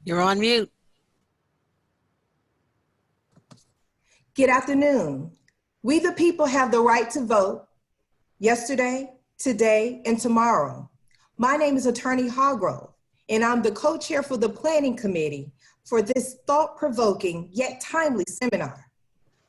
You're on mute. Good afternoon. We the people have the right to vote yesterday, today, and tomorrow. My name is Attorney Hargrove, and I'm the co-chair for the Planning Committee for this thought-provoking yet timely seminar.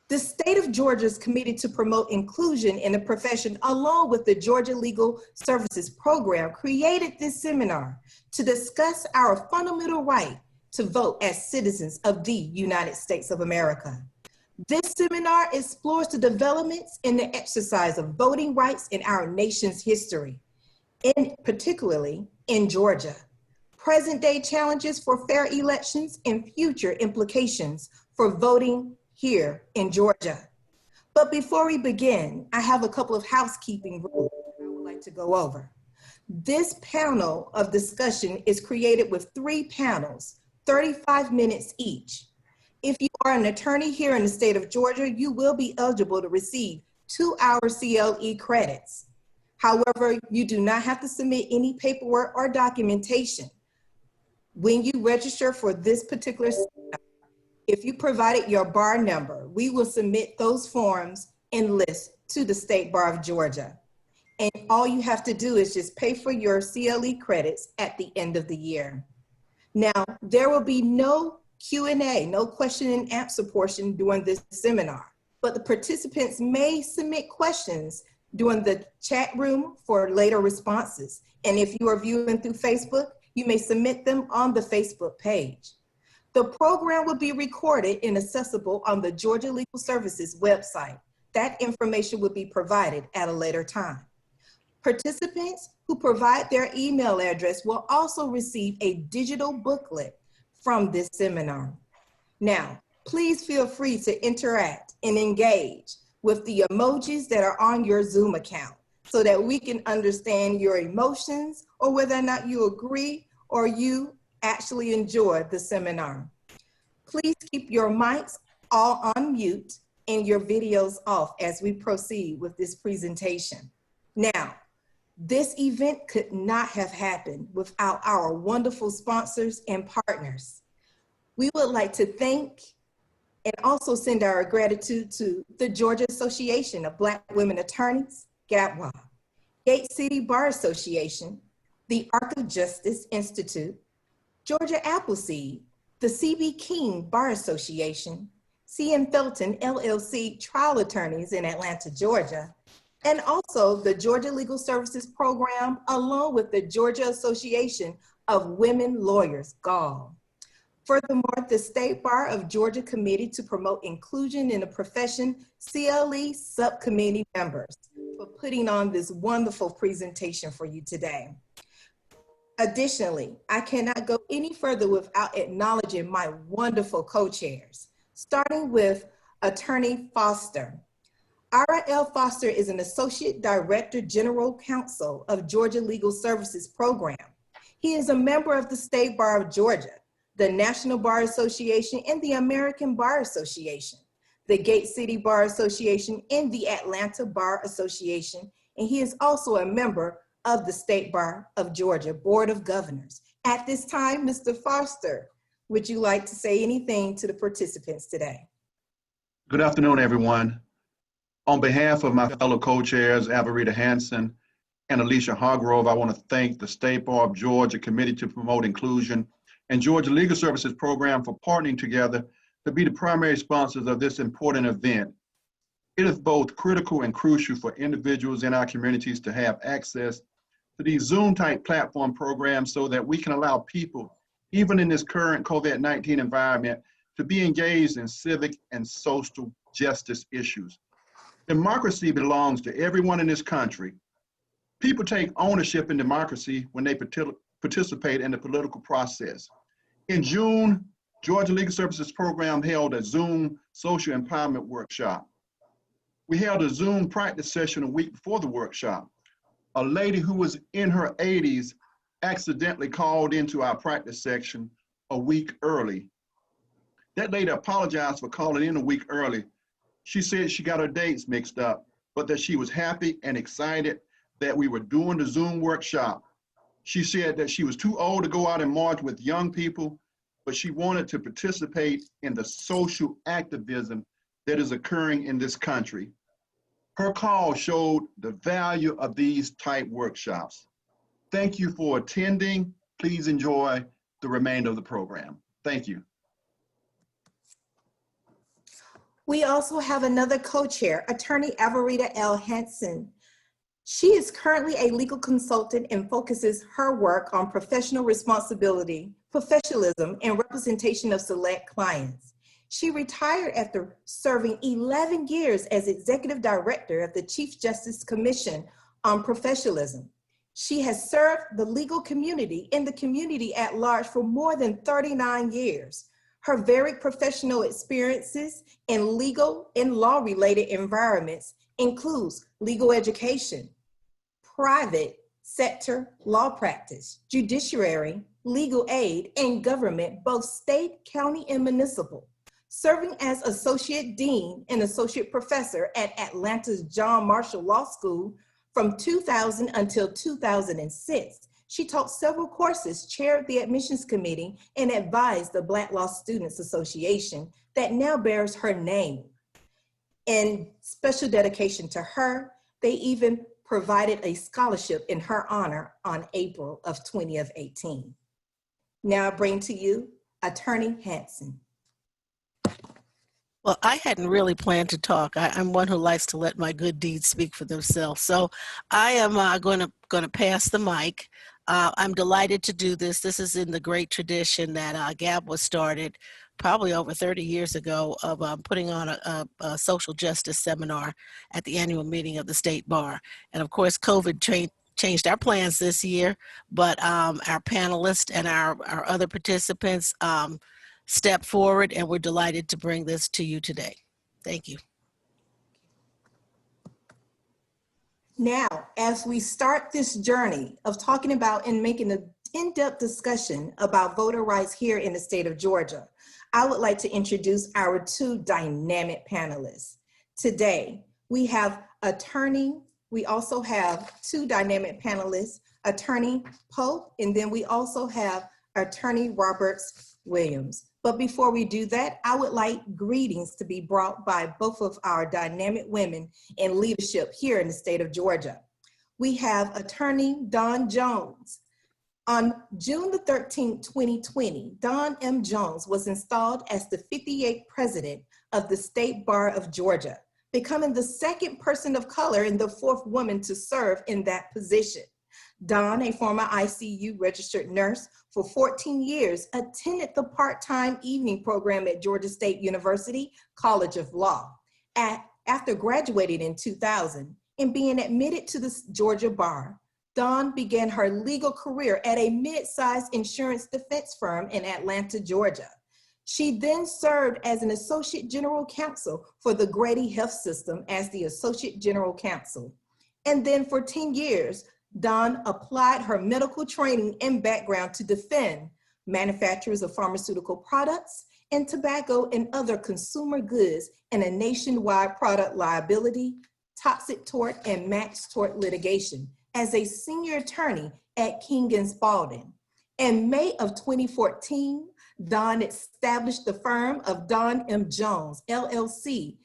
The state of Georgia is committed to promote inclusion in the profession along with the Georgia Legal Services Program created this seminar to discuss our fundamental right to vote as citizens of the United States of America. This seminar explores the developments in the exercise of voting rights in our nation's history, and particularly in Georgia, present-day challenges for fair elections and future implications for voting here in Georgia. But before we begin, I have a couple of housekeeping rules I would like to go over. This panel of discussion is created with 3 panels, 35 minutes each. If you are an attorney here in the state of Georgia, you will be eligible to receive 2-hour CLE credits. However, you do not have to submit any paperwork or documentation. When you register for this particular seminar, if you provided your bar number, we will submit those forms and lists to the State Bar of Georgia. And all you have to do is just pay for your CLE credits at the end of the year. Now, there will be no Q&A, no question and answer portion during this seminar, but the participants may submit questions during the chat room for later responses. And if you are viewing through Facebook, you may submit them on the Facebook page. The program will be recorded and accessible on the Georgia Legal Services website, that information will be provided at a later time. Participants who provide their email address will also receive a digital booklet from this seminar. Now, please feel free to interact and engage with the emojis that are on your Zoom account so that we can understand your emotions or whether or not you agree or you actually enjoy the seminar. Please keep your mics all on mute and your videos off as we proceed with this presentation. Now, this event could not have happened without our wonderful sponsors and partners. We would like to thank and also send our gratitude to the Georgia Association of Black Women Attorneys, GABWA, Gate City Bar Association, the Arc of Justice Institute, Georgia Appleseed, the C.B. King Bar Association, C.M. Felton LLC Trial Attorneys in Atlanta, Georgia, and also the Georgia Legal Services Program, along with the Georgia Association of Women Lawyers, GAL. Furthermore, the State Bar of Georgia Committee to Promote Inclusion in the Profession, CLE Subcommittee members, for putting on this wonderful presentation for you today. Additionally, I cannot go any further without acknowledging my wonderful co-chairs, starting with Attorney Foster. Ira L. Foster is an Associate Director General Counsel of Georgia Legal Services Program. He is a member of the State Bar of Georgia, the National Bar Association, and the American Bar Association, the Gate City Bar Association, and the Atlanta Bar Association, and he is also a member of the State Bar of Georgia Board of Governors. At this time, Mr. Foster, would you like to say anything to the participants today? Good afternoon, everyone. On behalf of my fellow co-chairs, Avarita Hanson and Alicia Hargrove, I want to thank the State Bar of Georgia Committee to Promote Inclusion and Georgia Legal Services Program for partnering together to be the primary sponsors of this important event. It is both critical and crucial for individuals in our communities to have access to these Zoom-type platform programs so that we can allow people, even in this current COVID-19 environment, to be engaged in civic and social justice issues. Democracy belongs to everyone in this country. People take ownership in democracy when they participate in the political process. In June, Georgia Legal Services Program held a Zoom social empowerment workshop. We held a Zoom practice session a week before the workshop. A lady who was in her 80s accidentally called into our practice section a week early. That lady apologized for calling in a week early. She said she got her dates mixed up, but that she was happy and excited that we were doing the Zoom workshop. She said that she was too old to go out and march with young people, but she wanted to participate in the social activism that is occurring in this country. Her call showed the value of these type workshops. Thank you for attending. Please enjoy the remainder of the program. Thank you. We also have another co-chair, Attorney Avarita L. Hanson. She is currently a legal consultant and focuses her work on professional responsibility, professionalism, and representation of select clients. She retired after serving 11 years as Executive Director of the Chief Justice Commission on Professionalism. She has served the legal community and the community at large for more than 39 years. Her varied professional experiences in legal and law-related environments includes legal education, private sector law practice, judiciary, legal aid, and government, both state, county, and municipal. Serving as Associate Dean and Associate Professor at Atlanta's John Marshall Law School from 2000 until 2006. She taught several courses, chaired the admissions committee, and advised the Black Law Students Association that now bears her name. In special dedication to her, they even provided a scholarship in her honor on April of 2018. Now I bring to you Attorney Hanson. Well, I hadn't really planned to talk. I'm one who likes to let my good deeds speak for themselves. So I am going to pass the mic I'm delighted to do this. This is in the great tradition that GAB was started probably over 30 years ago of putting on a social justice seminar at the annual meeting of the State Bar. And of course, COVID changed our plans this year, but our panelists and our other participants stepped forward, and we're delighted to bring this to you today. Thank you. Now, as we start this journey of talking about and making an in-depth discussion about voter rights here in the state of Georgia, I would like to introduce our two dynamic panelists. Today, we also have two dynamic panelists, Attorney Pope, and then we also have Attorney Roberts Williams. But before we do that, I would like greetings to be brought by both of our dynamic women in leadership here in the state of Georgia. We have Attorney Dawn Jones. On June the 13th, 2020, Dawn M. Jones was installed as the 58th president of the State Bar of Georgia, becoming the second person of color and the fourth woman to serve in that position. Dawn, a former ICU registered nurse for 14 years, attended the part-time evening program at Georgia State University College of Law. After graduating in 2000 and being admitted to the Georgia Bar, Dawn began her legal career at a mid-sized insurance defense firm in Atlanta, Georgia. She then served as an associate general counsel for the Grady Health System as the associate general counsel. And then for 10 years, Dawn applied her medical training and background to defend manufacturers of pharmaceutical products and tobacco and other consumer goods in a nationwide product liability, toxic tort, and max tort litigation as a senior attorney at King & Spalding. In May of 2014, Dawn established the firm of Dawn M. Jones, LLC,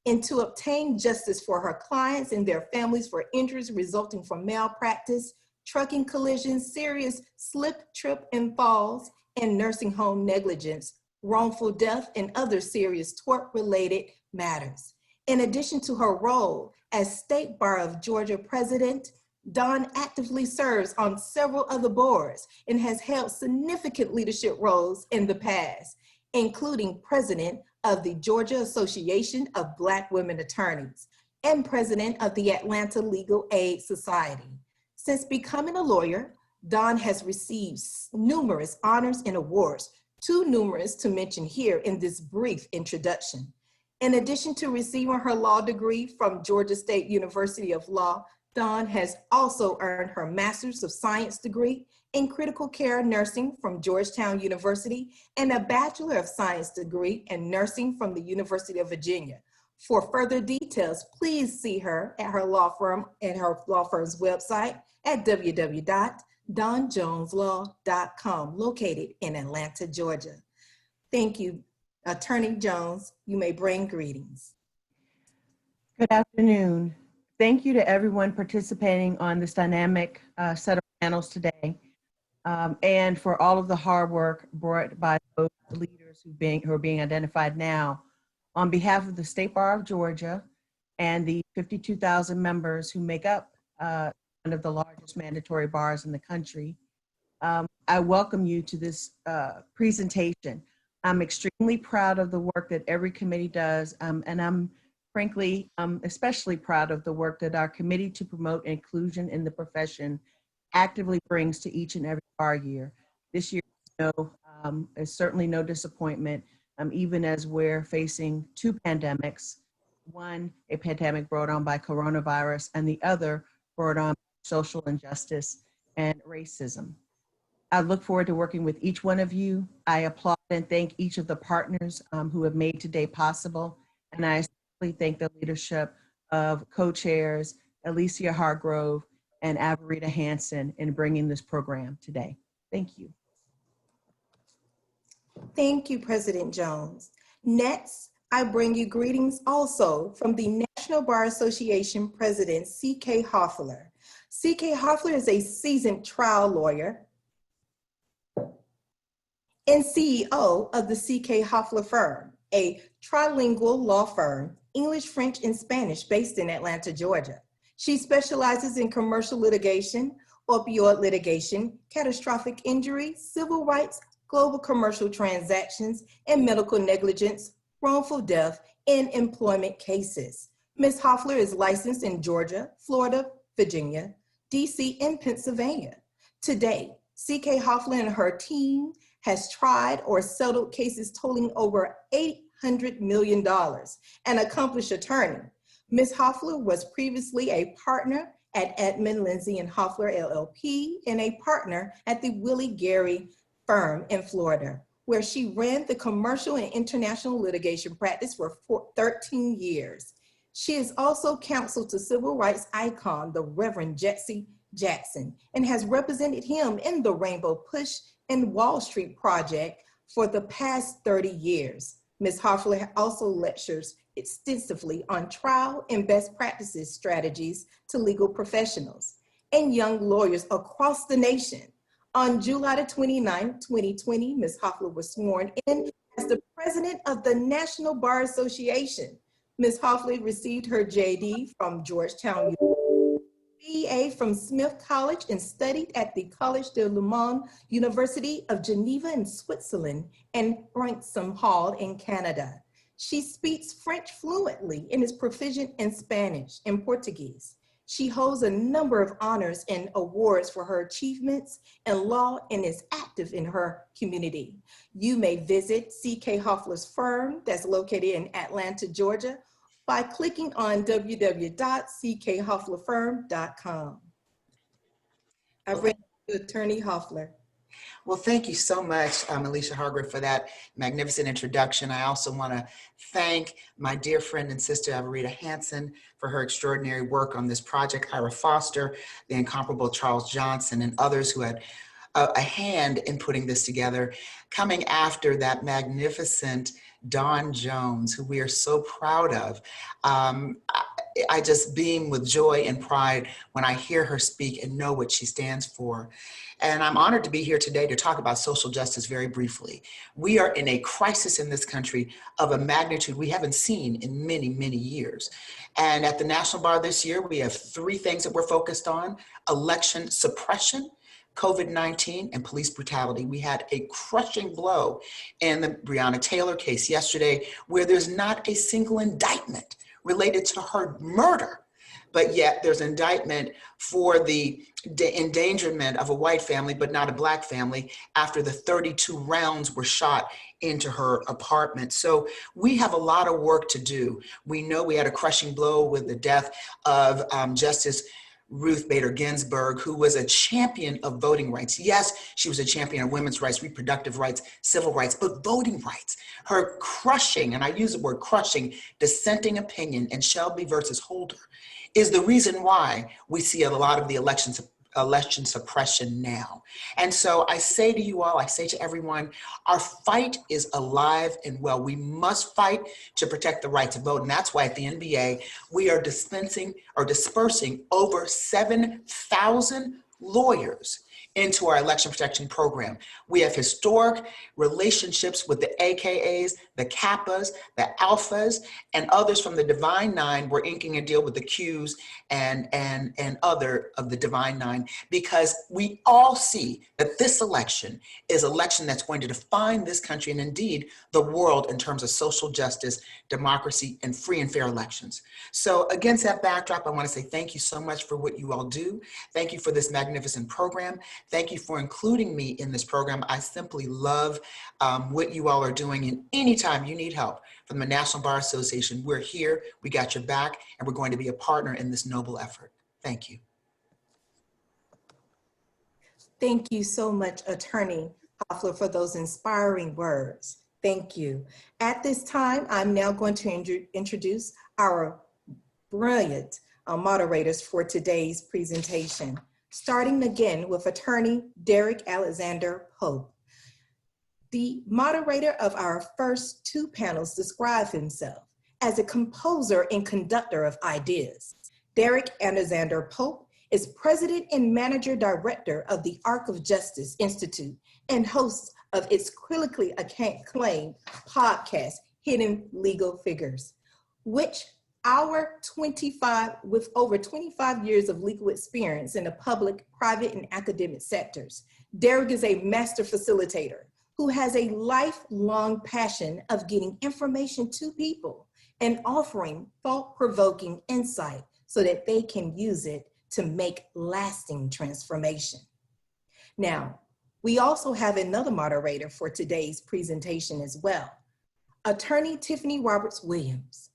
and to obtain justice for her clients and their families for injuries resulting from malpractice, trucking collisions, serious slip, trip, and falls, and nursing home negligence, wrongful death, and other serious tort-related matters. In addition to her role as State Bar of Georgia president, Dawn actively serves on several other boards and has held significant leadership roles in the past, including president of the Georgia Association of Black Women Attorneys and president of the Atlanta Legal Aid Society. Since becoming a lawyer, Dawn has received numerous honors and awards, too numerous to mention here in this brief introduction. In addition to receiving her law degree from Georgia State University of Law, Dawn has also earned her Master's of Science degree in Critical Care Nursing from Georgetown University and a Bachelor of Science degree in Nursing from the University of Virginia. For further details, please see her at her law firm and her law firm's website at www.dawnjonеslaw.com, located in Atlanta, Georgia. Thank you, Attorney Jones. You may bring greetings. Good afternoon. Thank you to everyone participating on this dynamic set of panels today, and for all of the hard work brought by those leaders who are being identified now. On behalf of the State Bar of Georgia and the 52,000 members who make up one of the largest mandatory bars in the country, I welcome you to this presentation. I'm extremely proud of the work that every committee does, and I'm frankly, especially proud of the work that our Committee to Promote Inclusion in the Profession actively brings to each and every bar year. This year, is certainly no disappointment, even as we're facing two pandemics. One, a pandemic brought on by coronavirus, and the other brought on by social injustice and racism. I look forward to working with each one of you. I applaud and thank each of the partners who have made today possible, and I thank the leadership of co-chairs Alicia Hargrove and Averita Hansen in bringing this program today. Thank you. Thank you, President Jones. Next, I bring you greetings also from the National Bar Association President, C.K. Hoffler. C.K. Hoffler is a seasoned trial lawyer and CEO of the C.K. Hoffler firm, a trilingual law firm, English, French, and Spanish, based in Atlanta, Georgia. She specializes in commercial litigation opioid litigation, catastrophic injury, civil rights, global commercial transactions, and medical negligence, wrongful death, and employment cases. Ms. Hoffler is licensed in Georgia, Florida, Virginia, DC, and Pennsylvania. Today, C.K. Hoffler and her team has tried or settled cases totaling over $800 million, an accomplished attorney. Ms. Hoffler was previously a partner at Edmund, Lindsay, and Hoffler LLP and a partner at the Willie Gary firm in Florida, where she ran the commercial and international litigation practice for 13 years. She is also counsel to civil rights icon, the Reverend Jesse Jackson, and has represented him in the Rainbow Push and Wall Street Project for the past 30 years. Ms. Hoffler also lectures extensively on trial and best practices strategies to legal professionals and young lawyers across the nation. On July the 29th, 2020, Ms. Hoffler was sworn in as the president of the National Bar Association. Ms. Hoffler received her JD from Georgetown, BA from Smith College, and studied at the Collège de Le Mans University of Geneva in Switzerland and Branksome Hall in Canada. She speaks French fluently and is proficient in Spanish and Portuguese. She holds a number of honors and awards for her achievements in law and is active in her community. You may visit C.K. Hoffler's firm that's located in Atlanta, Georgia, by clicking on www.ckhofflerfirm.com. I bring you Attorney Hoffler. Well, thank you so much, Alicia Hargrove, for that magnificent introduction. I also want to thank my dear friend and sister, Averita Hansen, for her extraordinary work on this project, Ira Foster, the incomparable Charles Johnson, and others who had a hand in putting this together, coming after that magnificent Dawn Jones, who we are so proud of. I just beam with joy and pride when I hear her speak and know what she stands for. And I'm honored to be here today to talk about social justice very briefly. We are in a crisis in this country of a magnitude we haven't seen in many, many years. And at the National Bar this year, we have 3 things that we're focused on: election suppression, COVID-19, and police brutality. We had a crushing blow in the Breonna Taylor case yesterday, where there's not a single indictment related to her murder, but yet there's indictment for the endangerment of a white family, but not a Black family, after the 32 rounds were shot into her apartment. So we have a lot of work to do. We know we had a crushing blow with the death of Justice Ruth Bader Ginsburg, who was a champion of voting rights. Yes, she was a champion of women's rights, reproductive rights, civil rights, but voting rights. Her crushing, and I use the word crushing, dissenting opinion in Shelby versus Holder is the reason why we see a lot of the election suppression now. And so I say to you all, I say to everyone, our fight is alive and well. We must fight to protect the right to vote. And that's why at the NBA, we are dispersing over 7,000 lawyers into our election protection program. We have historic relationships with the AKAs, the Kappas, the Alphas, and others from the Divine Nine. We're inking a deal with the Qs and other of the Divine Nine, because we all see that this election is an election that's going to define this country and indeed the world in terms of social justice, democracy, and free and fair elections. So against that backdrop, I want to say thank you so much for what you all do. Thank you for this magnificent program. Thank you for including me in this program. I simply love what you all are doing, and anytime you need help from the National Bar Association, we're here, we got your back, and we're going to be a partner in this noble effort. Thank you. Thank you so much, Attorney Hoffler, for those inspiring words. Thank you. At this time, I'm now going to introduce our brilliant moderators for today's presentation. Starting again with Attorney Derek Alexander Pope. The moderator of our first 2 panels described himself as a composer and conductor of ideas. Derek Alexander Pope is president and manager director of the Arc of Justice Institute and host of its critically acclaimed podcast, Hidden Legal Figures, which With over 25 years of legal experience in the public, private, and academic sectors, Derek is a master facilitator who has a lifelong passion of getting information to people and offering thought-provoking insight so that they can use it to make lasting transformation. Now, we also have another moderator for today's presentation as well, Attorney Tiffany Roberts Williams.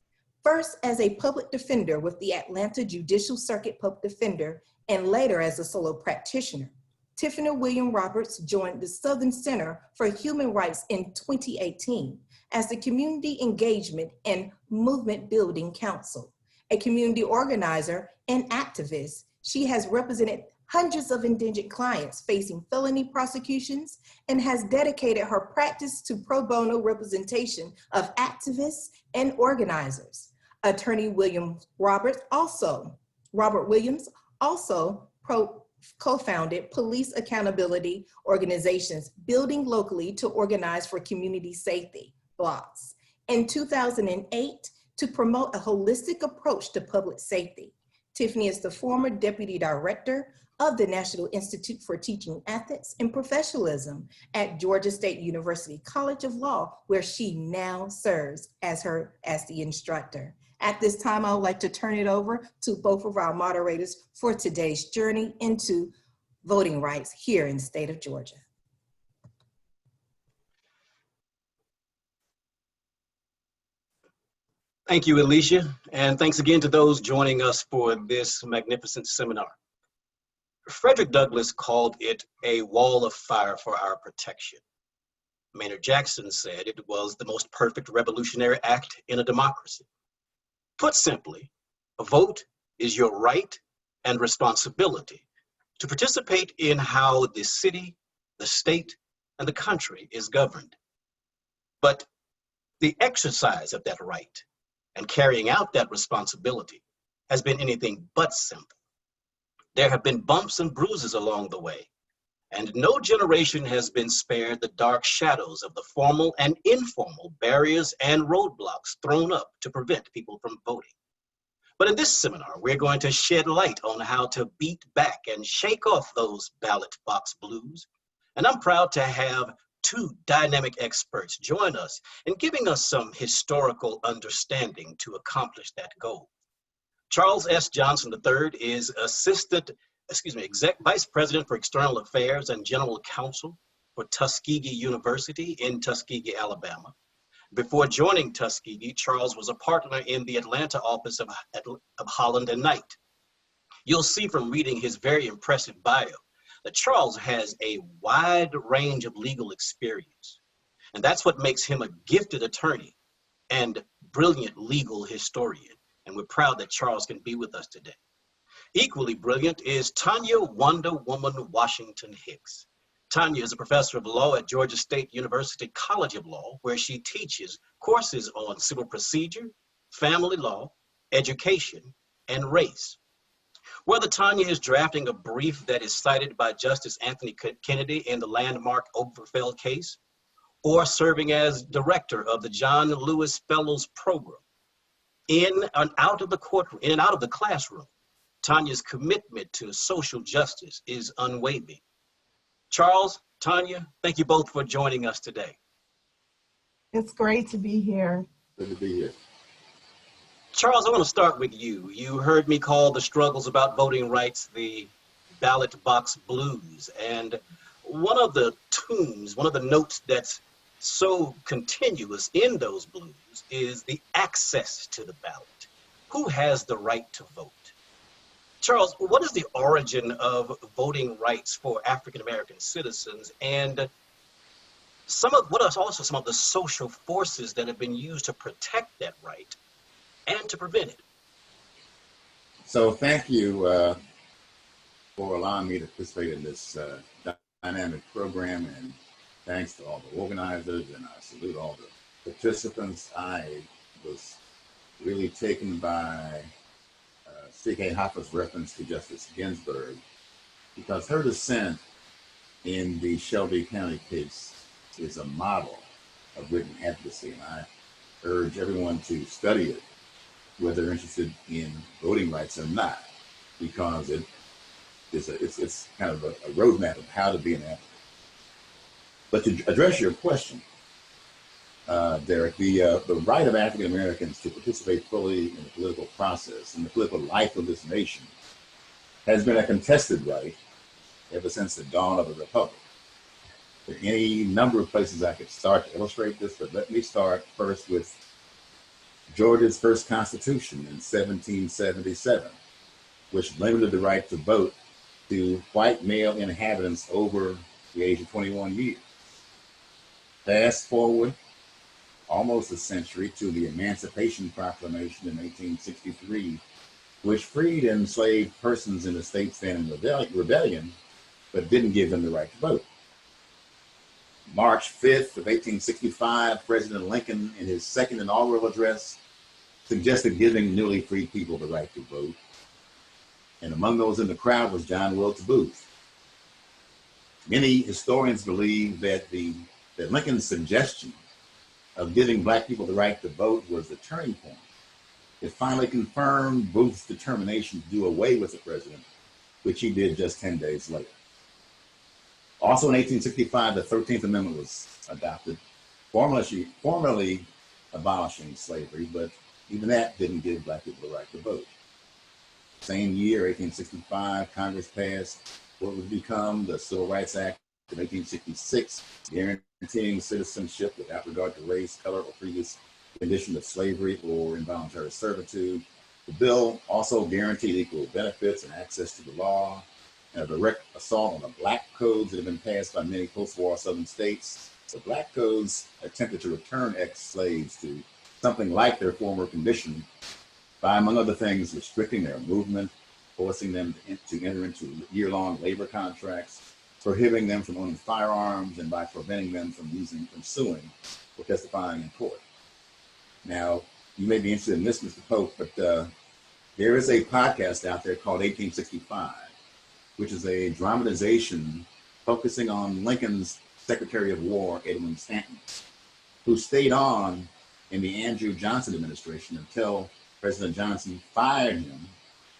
First as a public defender with the Atlanta Judicial Circuit Public Defender and later as a solo practitioner, Tiffany Williams Roberts joined the Southern Center for Human Rights in 2018 as the Community Engagement and Movement Building Council. A community organizer and activist, she has represented hundreds of indigent clients facing felony prosecutions and has dedicated her practice to pro bono representation of activists and organizers. Attorney Robert Williams also co-founded police accountability organizations, Building Locally to Organize for Community Safety blocks in 2008 to promote a holistic approach to public safety. Tiffany is the former deputy director of the National Institute for Teaching Ethics and Professionalism at Georgia State University College of Law, where she now serves as the instructor. At this time, I would like to turn it over to both of our moderators for today's journey into voting rights here in the state of Georgia. Thank you, Alicia, and thanks again to those joining us for this magnificent seminar. Frederick Douglass called it a wall of fire for our protection. Maynard Jackson said it was the most perfect revolutionary act in a democracy. Put simply, a vote is your right and responsibility to participate in how the city, the state, and the country is governed. But the exercise of that right and carrying out that responsibility has been anything but simple. There have been bumps and bruises along the way, and no generation has been spared the dark shadows of the formal and informal barriers and roadblocks thrown up to prevent people from voting. But in this seminar, we're going to shed light on how to beat back and shake off those ballot box blues. And I'm proud to have two dynamic experts join us in giving us some historical understanding to accomplish that goal. Charles S. Johnson III is Vice President for External Affairs and General Counsel for Tuskegee University in Tuskegee, Alabama. Before joining Tuskegee, Charles was a partner in the Atlanta office of Holland and Knight. You'll see from reading his very impressive bio that Charles has a wide range of legal experience. And that's what makes him a gifted attorney and brilliant legal historian. And we're proud that Charles can be with us today. Equally brilliant is Tanya Wonder Woman Washington Hicks. Tanya is a professor of law at Georgia State University College of Law, where she teaches courses on civil procedure, family law, education, and race. Whether Tanya is drafting a brief that is cited by Justice Anthony Kennedy in the landmark Obergefell case, or serving as director of the John Lewis Fellows Program, in and out of the classroom, Tanya's commitment to social justice is unwavering. Charles, Tanya, thank you both for joining us today. It's great to be here. Good to be here. Charles, I want to start with you. You heard me call the struggles about voting rights the ballot box blues. And one of the tunes, one of the notes that's so continuous in those blues is the access to the ballot. Who has the right to vote? Charles, what is the origin of voting rights for African-American citizens, and what are also some of the social forces that have been used to protect that right and to prevent it? So thank you for allowing me to participate in this dynamic program, and thanks to all the organizers, and I salute all the participants. I was really taken by C.K. Hoffa's reference to Justice Ginsburg, because her dissent in the Shelby County case is a model of written advocacy, and I urge everyone to study it whether they're interested in voting rights or not, because it's kind of a roadmap of how to be an advocate. But to address your question, Derek, the right of African Americans to participate fully in the political process and the political life of this nation has been a contested right ever since the dawn of the Republic. There are any number of places I could start to illustrate this, but let me start first with Georgia's first constitution in 1777, which limited the right to vote to white male inhabitants over the age of 21 years. Fast forward almost a century to the Emancipation Proclamation in 1863, which freed enslaved persons in the states then in rebellion, but didn't give them the right to vote. March 5th of 1865, President Lincoln, in his second inaugural address, suggested giving newly freed people the right to vote. And among those in the crowd was John Wilkes Booth. Many historians believe that Lincoln's suggestion of giving Black people the right to vote was the turning point. It finally confirmed Booth's determination to do away with the president, which he did just 10 days later. Also in 1865, the 13th Amendment was adopted, formally abolishing slavery, but even that didn't give Black people the right to vote. Same year, 1865, Congress passed what would become the Civil Rights Act of 1866, guaranteeing citizenship without regard to race, color, or previous condition of slavery or involuntary servitude. The bill also guaranteed equal benefits and access to the law, and a direct assault on the Black codes that have been passed by many post-war Southern states. The Black codes attempted to return ex-slaves to something like their former condition by, among other things, restricting their movement, forcing them to enter into year-long labor contracts, prohibiting them from owning firearms, and by preventing them from suing or testifying in court. Now, you may be interested in this, Mr. Pope, but there is a podcast out there called 1865, which is a dramatization focusing on Lincoln's Secretary of War, Edwin Stanton, who stayed on in the Andrew Johnson administration until President Johnson fired him,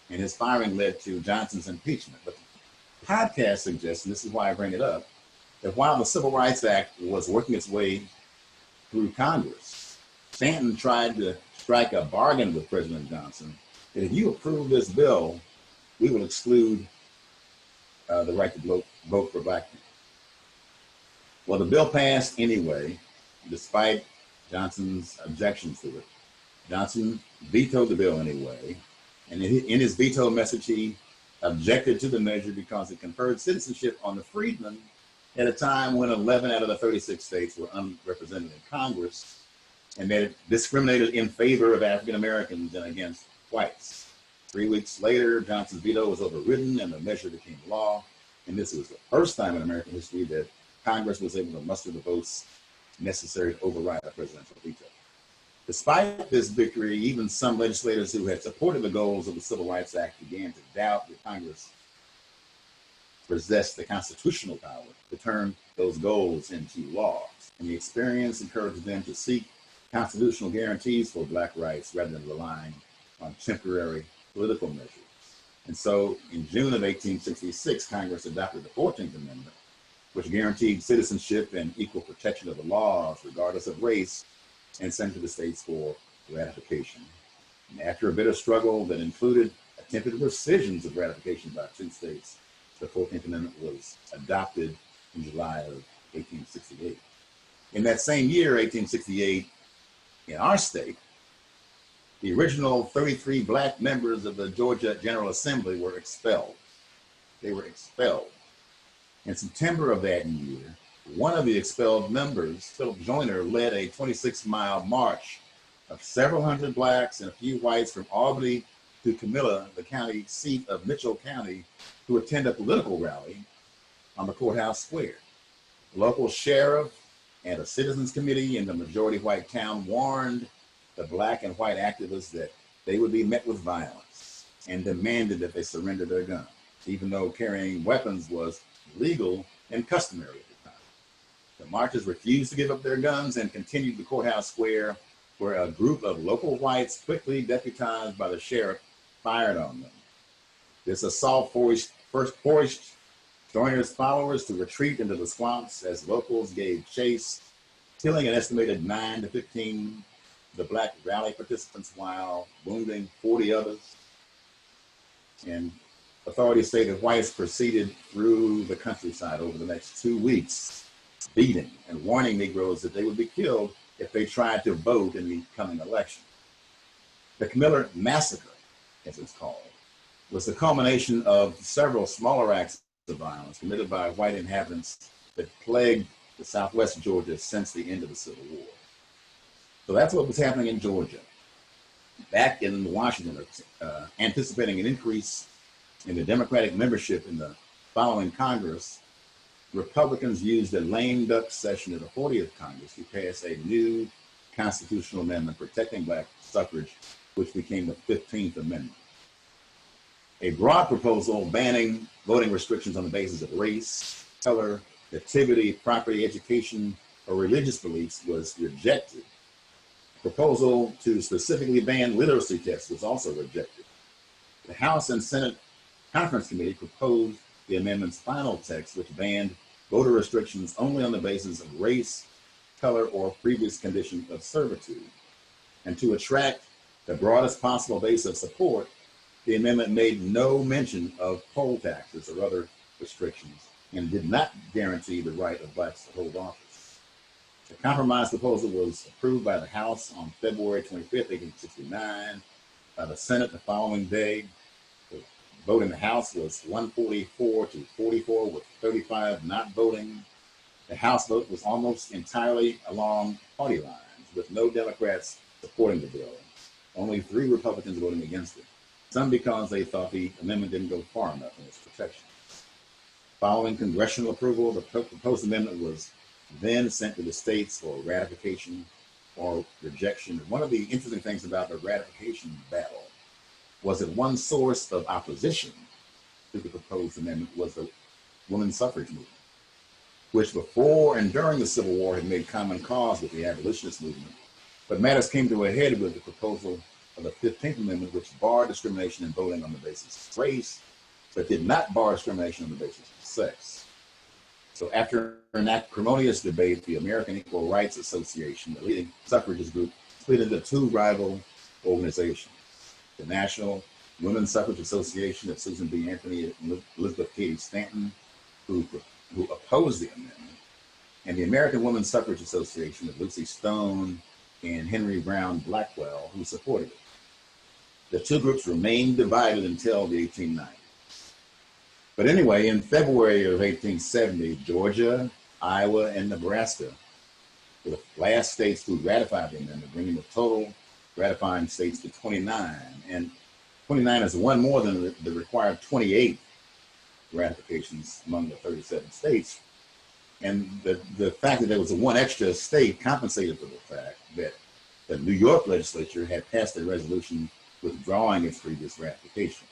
and his firing led to Johnson's impeachment. But the podcast suggests, and this is why I bring it up, that while the Civil Rights Act was working its way through Congress, Stanton tried to strike a bargain with President Johnson that if you approve this bill, we will exclude the right to vote for Black people. Well, the bill passed anyway, despite Johnson's objections to it. Johnson vetoed the bill anyway, and in his veto message, he objected to the measure because it conferred citizenship on the freedmen at a time when 11 out of the 36 states were unrepresented in Congress, and that it discriminated in favor of African Americans and against whites. 3 weeks later, Johnson's veto was overridden and the measure became law. And this was the first time in American history that Congress was able to muster the votes necessary to override a presidential veto. Despite this victory, even some legislators who had supported the goals of the Civil Rights Act began to doubt that Congress possessed the constitutional power to turn those goals into laws. And the experience encouraged them to seek constitutional guarantees for Black rights rather than relying on temporary political measures. And so in June of 1866, Congress adopted the 14th Amendment, which guaranteed citizenship and equal protection of the laws, regardless of race, and sent to the states for ratification. And after a bitter struggle that included attempted rescissions of ratification by 2 states, the 14th Amendment was adopted in July of 1868. In that same year, 1868, in our state, the original 33 Black members of the Georgia General Assembly were expelled. They were expelled. In September of that year, one of the expelled members, Philip Joyner, led a 26-mile march of several hundred Blacks and a few whites from Albany to Camilla, the county seat of Mitchell County, to attend a political rally on the courthouse square. The local sheriff and a citizens committee in the majority white town warned the Black and white activists that they would be met with violence and demanded that they surrender their guns, even though carrying weapons was legal and customary at the time. The marchers refused to give up their guns and continued to the courthouse square where a group of local whites, quickly deputized by the sheriff, fired on them. This assault first forced Joyner's followers to retreat into the swamps as locals gave chase, killing an estimated 9 to 15 of the Black Rally participants while wounding 40 others. And authorities say that whites proceeded through the countryside over the next 2 weeks, beating and warning Negroes that they would be killed if they tried to vote in the coming election. The Camiller Massacre, as it's called, was the culmination of several smaller acts of violence committed by white inhabitants that plagued the Southwest Georgia since the end of the Civil War. So that's what was happening in Georgia. Back in Washington, anticipating an increase in the Democratic membership in the following Congress, Republicans used a lame duck session of the 40th Congress to pass a new constitutional amendment protecting Black suffrage, which became the 15th Amendment. A broad proposal banning voting restrictions on the basis of race, color, nativity, property, education, or religious beliefs was rejected. A proposal to specifically ban literacy tests was also rejected. The House and Senate Conference Committee proposed the amendment's final text, which banned voter restrictions only on the basis of race, color, or previous condition of servitude. And to attract the broadest possible base of support, the amendment made no mention of poll taxes or other restrictions and did not guarantee the right of Blacks to hold office. The compromise proposal was approved by the House on February 25th, 1869, by the Senate the following day. The vote in the House was 144 to 44, with 35 not voting. The House vote was almost entirely along party lines, with no Democrats supporting the bill, only 3 Republicans voting against it. Some because they thought the amendment didn't go far enough in its protection. Following congressional approval, the proposed amendment was then sent to the states for ratification or rejection. One of the interesting things about the ratification battle was that one source of opposition to the proposed amendment was the women's suffrage movement, which before and during the Civil War had made common cause with the abolitionist movement. But matters came to a head with the proposal of the 15th Amendment, which barred discrimination in voting on the basis of race, but did not bar discrimination on the basis of sex. So after an acrimonious debate, the American Equal Rights Association, the leading suffragist group, split into 2 rival organizations: the National Women's Suffrage Association of Susan B. Anthony and Elizabeth Cady Stanton, who opposed the amendment, and the American Women's Suffrage Association of Lucy Stone and Henry Brown Blackwell, who supported it. The 2 groups remained divided until the 1890s. But anyway, in February of 1870, Georgia, Iowa, and Nebraska were the last states to ratify the amendment, bringing the total ratifying states to 29. And 29 is 1 more than the required 28 ratifications among the 37 states. And the fact that there was 1 extra state compensated for the fact that the New York legislature had passed a resolution withdrawing its previous ratification.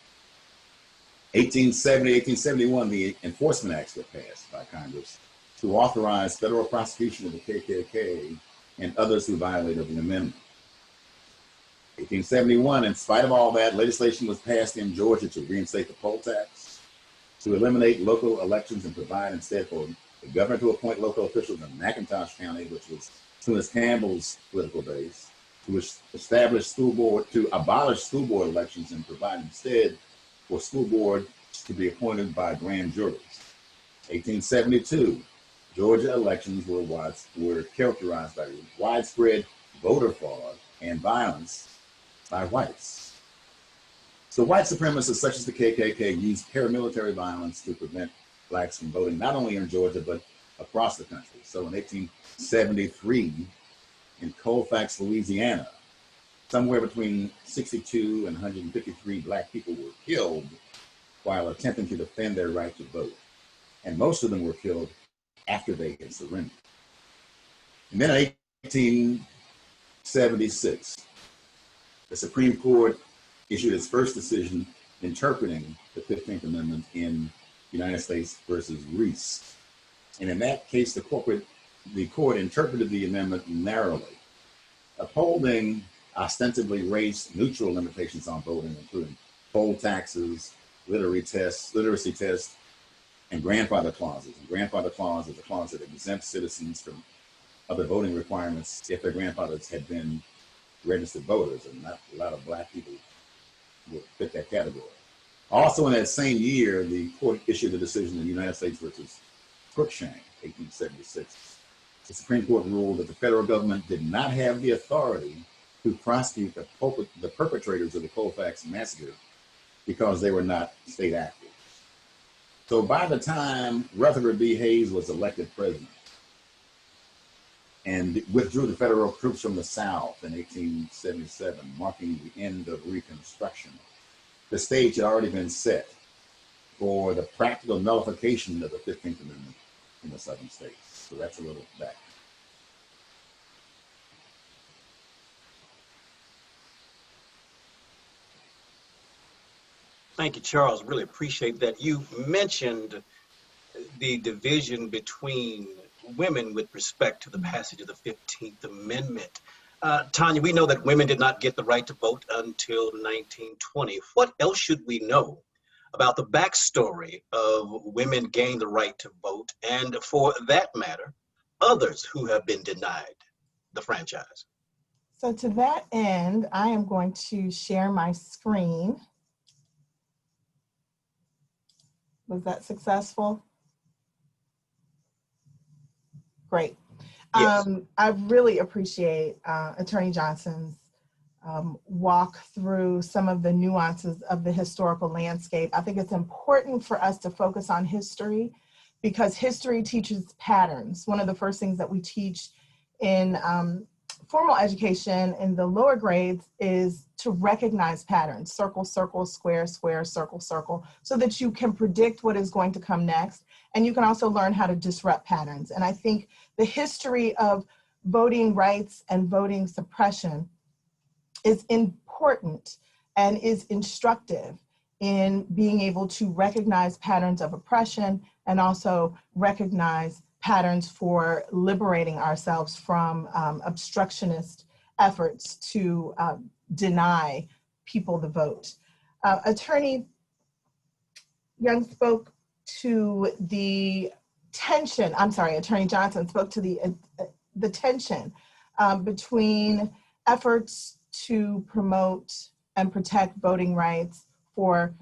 1871, the Enforcement Acts were passed by Congress to authorize federal prosecution of the KKK and others who violated the amendment. 1871, in spite of all that, legislation was passed in Georgia to reinstate the poll tax, to eliminate local elections and provide instead for the governor to appoint local officials in McIntosh County, which was Tunis Campbell's political base, to establish to abolish school board elections and provide instead for school board to be appointed by grand juries. 1872, Georgia elections were characterized by widespread voter fraud and violence by whites. So white supremacists such as the KKK used paramilitary violence to prevent Blacks from voting, not only in Georgia, but across the country. So in 1873, in Colfax, Louisiana, somewhere between 62 and 153 Black people were killed while attempting to defend their right to vote. And most of them were killed after they had surrendered. And then in 1876, the Supreme Court issued its first decision interpreting the 15th Amendment in United States versus Reese. And in that case, the court interpreted the amendment narrowly upholding ostensibly race-neutral limitations on voting, including poll taxes, literacy tests, and grandfather clauses. And grandfather clause is a clause that exempts citizens from other voting requirements if their grandfathers had been registered voters, and not a lot of Black people would fit that category. Also in that same year, the court issued a decision in United States versus Cruikshank, 1876. The Supreme Court ruled that the federal government did not have the authority to prosecute the perpetrators of the Colfax massacre because they were not state actors. So by the time Rutherford B. Hayes was elected president and withdrew the federal troops from the South in 1877, marking the end of Reconstruction, the stage had already been set for the practical nullification of the 15th Amendment in the Southern states. So that's a little back. Thank you, Charles. Really appreciate that. You mentioned the division between women with respect to the passage of the 15th Amendment. Tanya, we know that women did not get the right to vote until 1920. What else should we know about the backstory of women gaining the right to vote, and for that matter, others who have been denied the franchise? So to that end, I am going to share my screen. Was that successful? Great. Yes. I really appreciate Attorney Johnson's walk through some of the nuances of the historical landscape. I think it's important for us to focus on history because history teaches patterns. One of the first things that we teach in formal education in the lower grades is to recognize patterns, circle, circle, square, square, circle, circle, so that you can predict what is going to come next. And you can also learn how to disrupt patterns. And I think the history of voting rights and voting suppression is important and is instructive in being able to recognize patterns of oppression and also recognize patterns for liberating ourselves from obstructionist efforts to deny people the vote. Attorney Young spoke to the tension, I'm sorry, Attorney Johnson spoke to the tension between efforts to promote and protect voting rights for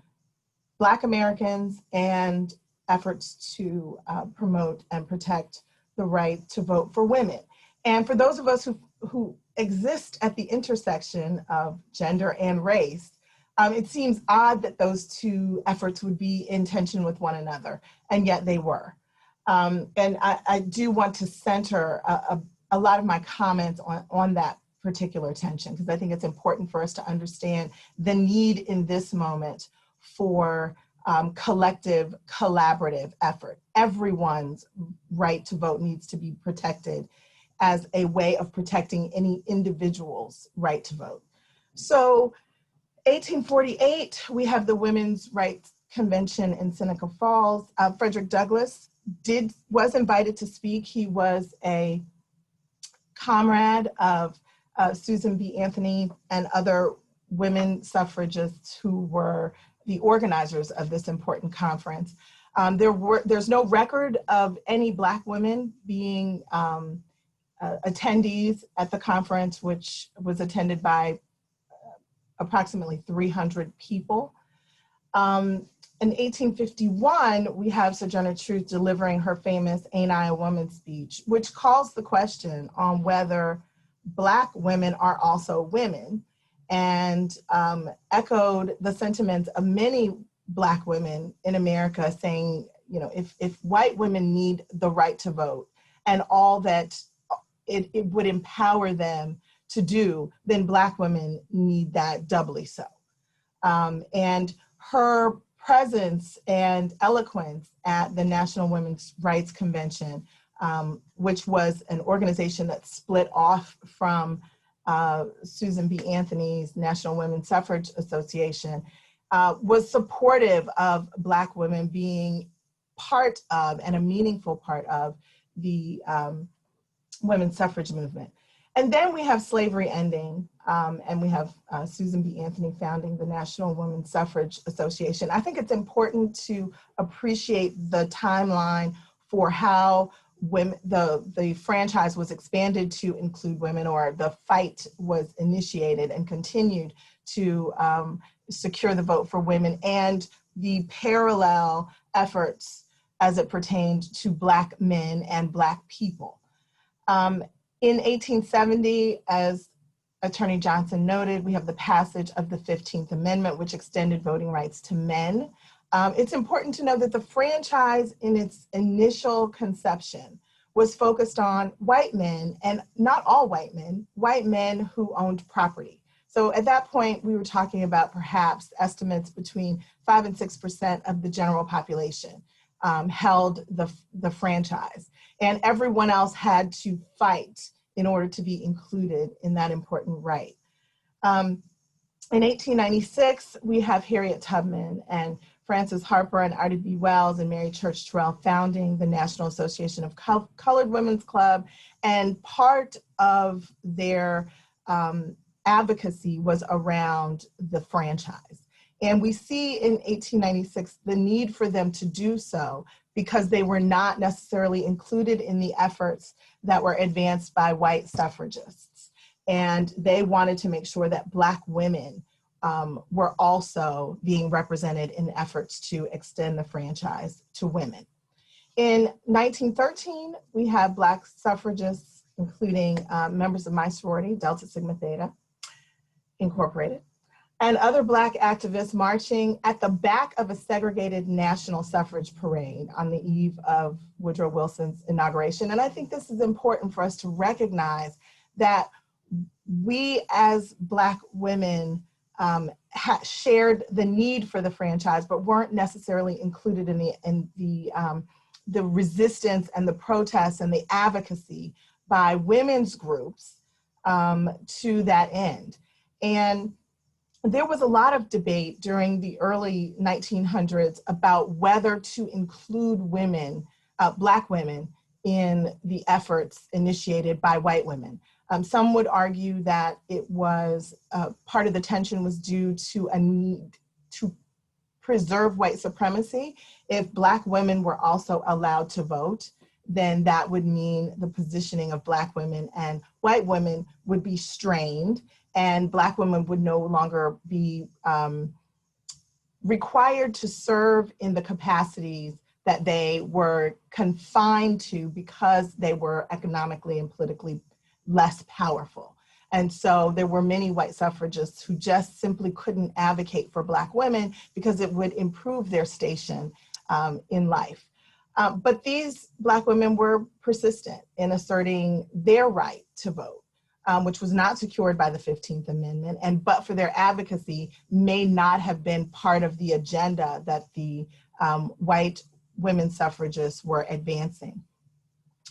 Black Americans and efforts to promote and protect the right to vote for women. And for those of us who exist at the intersection of gender and race, it seems odd that those two efforts would be in tension with one another, and yet they were. And I do want to center a lot of my comments on that particular tension, because I think it's important for us to understand the need in this moment for collective, collaborative effort. Everyone's right to vote needs to be protected as a way of protecting any individual's right to vote. So 1848, we have the Women's Rights Convention in Seneca Falls. Frederick Douglass was invited to speak. He was a comrade of Susan B. Anthony and other women suffragists who were the organizers of this important conference. There's no record of any Black women being attendees at the conference, which was attended by approximately 300 people. In 1851, we have Sojourner Truth delivering her famous "Ain't I a Woman" speech, which calls the question on whether Black women are also women, and echoed the sentiments of many Black women in America saying, you know, if white women need the right to vote and all that it would empower them to do, then Black women need that doubly so. And her presence and eloquence at the National Women's Rights Convention, which was an organization that split off from Susan B. Anthony's National Women's Suffrage Association, was supportive of Black women being part of and a meaningful part of the women's suffrage movement. And then we have slavery ending, and we have Susan B. Anthony founding the National Women's Suffrage Association. I think it's important to appreciate the timeline for how women, the franchise was expanded to include women, or the fight was initiated and continued to secure the vote for women, and the parallel efforts as it pertained to Black men and Black people. In 1870, as Attorney Johnson noted, we have the passage of the 15th Amendment, which extended voting rights to men. It's important to know that the franchise in its initial conception was focused on white men, and not all white men who owned property. So at that point, we were talking about perhaps estimates between 5 and 6% of the general population held the franchise. And everyone else had to fight in order to be included in that important right. In 1896, we have Harriet Tubman and Frances Harper and Ida B. Wells and Mary Church Terrell founding the National Association of Colored Women's Club. And part of their advocacy was around the franchise. And we see in 1896 the need for them to do so because they were not necessarily included in the efforts that were advanced by white suffragists. And they wanted to make sure that Black women were also being represented in efforts to extend the franchise to women. In 1913, we have Black suffragists, including members of my sorority, Delta Sigma Theta Incorporated, and other Black activists marching at the back of a segregated national suffrage parade on the eve of Woodrow Wilson's inauguration. And I think this is important for us to recognize that we as Black women shared the need for the franchise, but weren't necessarily included in the resistance and the protests and the advocacy by women's groups to that end. And there was a lot of debate during the early 1900s about whether to include women, Black women, in the efforts initiated by white women. Some would argue that it was part of the tension was due to a need to preserve white supremacy. If Black women were also allowed to vote, then that would mean the positioning of Black women and white women would be strained, and Black women would no longer be required to serve in the capacities that they were confined to because they were economically and politically less powerful. And so there were many white suffragists who just simply couldn't advocate for Black women because it would improve their station in life. But these Black women were persistent in asserting their right to vote, which was not secured by the 15th Amendment, and but for their advocacy may not have been part of the agenda that the white women suffragists were advancing.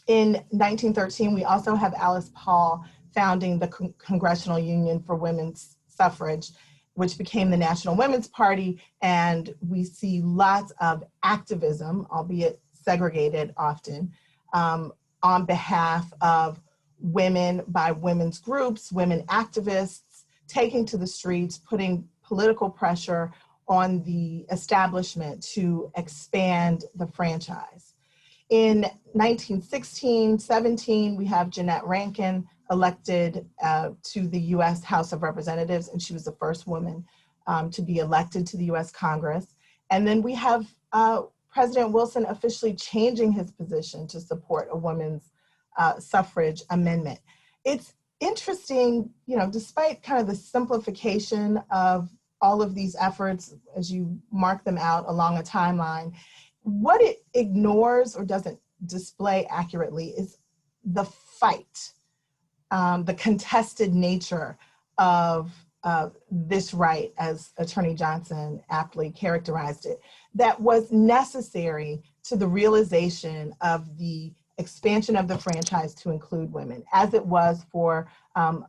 In 1913, we also have Alice Paul founding the Congressional Union for Women's Suffrage, which became the National Women's Party, and we see lots of activism, albeit segregated often, on behalf of women by women's groups, women activists, taking to the streets, putting political pressure on the establishment to expand the franchise. In 1916-17, we have Jeannette Rankin elected to the US House of Representatives, and she was the first woman to be elected to the US Congress. And then we have President Wilson officially changing his position to support a women's suffrage amendment. It's interesting, you know, despite kind of the simplification of all of these efforts as you mark them out along a timeline, what it ignores or doesn't display accurately is the fight, the contested nature of this right, as Attorney Johnson aptly characterized it, that was necessary to the realization of the expansion of the franchise to include women, as it was for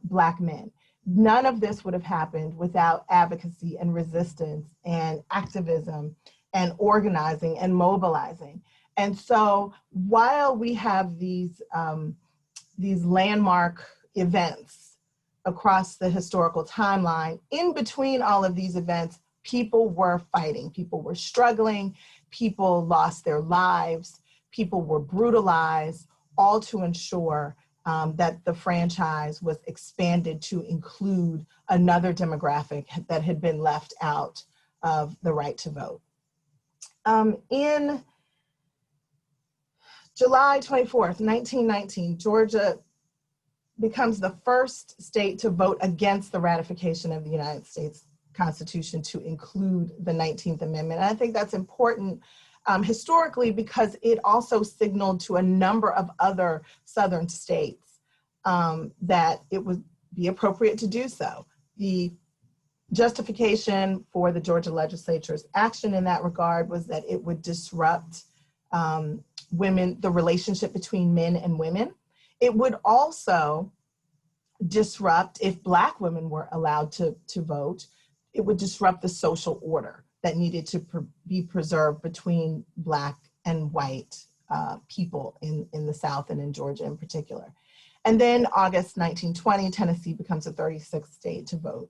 Black men. None of this would have happened without advocacy and resistance and activism and organizing and mobilizing. And so while we have these landmark events across the historical timeline. In between all of these events, people were fighting, people were struggling, people lost their lives, people were brutalized, all to ensure that the franchise was expanded to include another demographic that had been left out of the right to vote. In July 24th, 1919, Georgia becomes the first state to vote against the ratification of the United States Constitution to include the 19th Amendment. And I think that's important historically because it also signaled to a number of other Southern states that it would be appropriate to do so. The justification for the Georgia legislature's action in that regard was that it would disrupt the relationship between men and women. It would also disrupt, if Black women were allowed to vote, it would disrupt the social order that needed to be preserved between Black and white people in the South and in Georgia in particular. And then August 1920, Tennessee becomes the 36th state to vote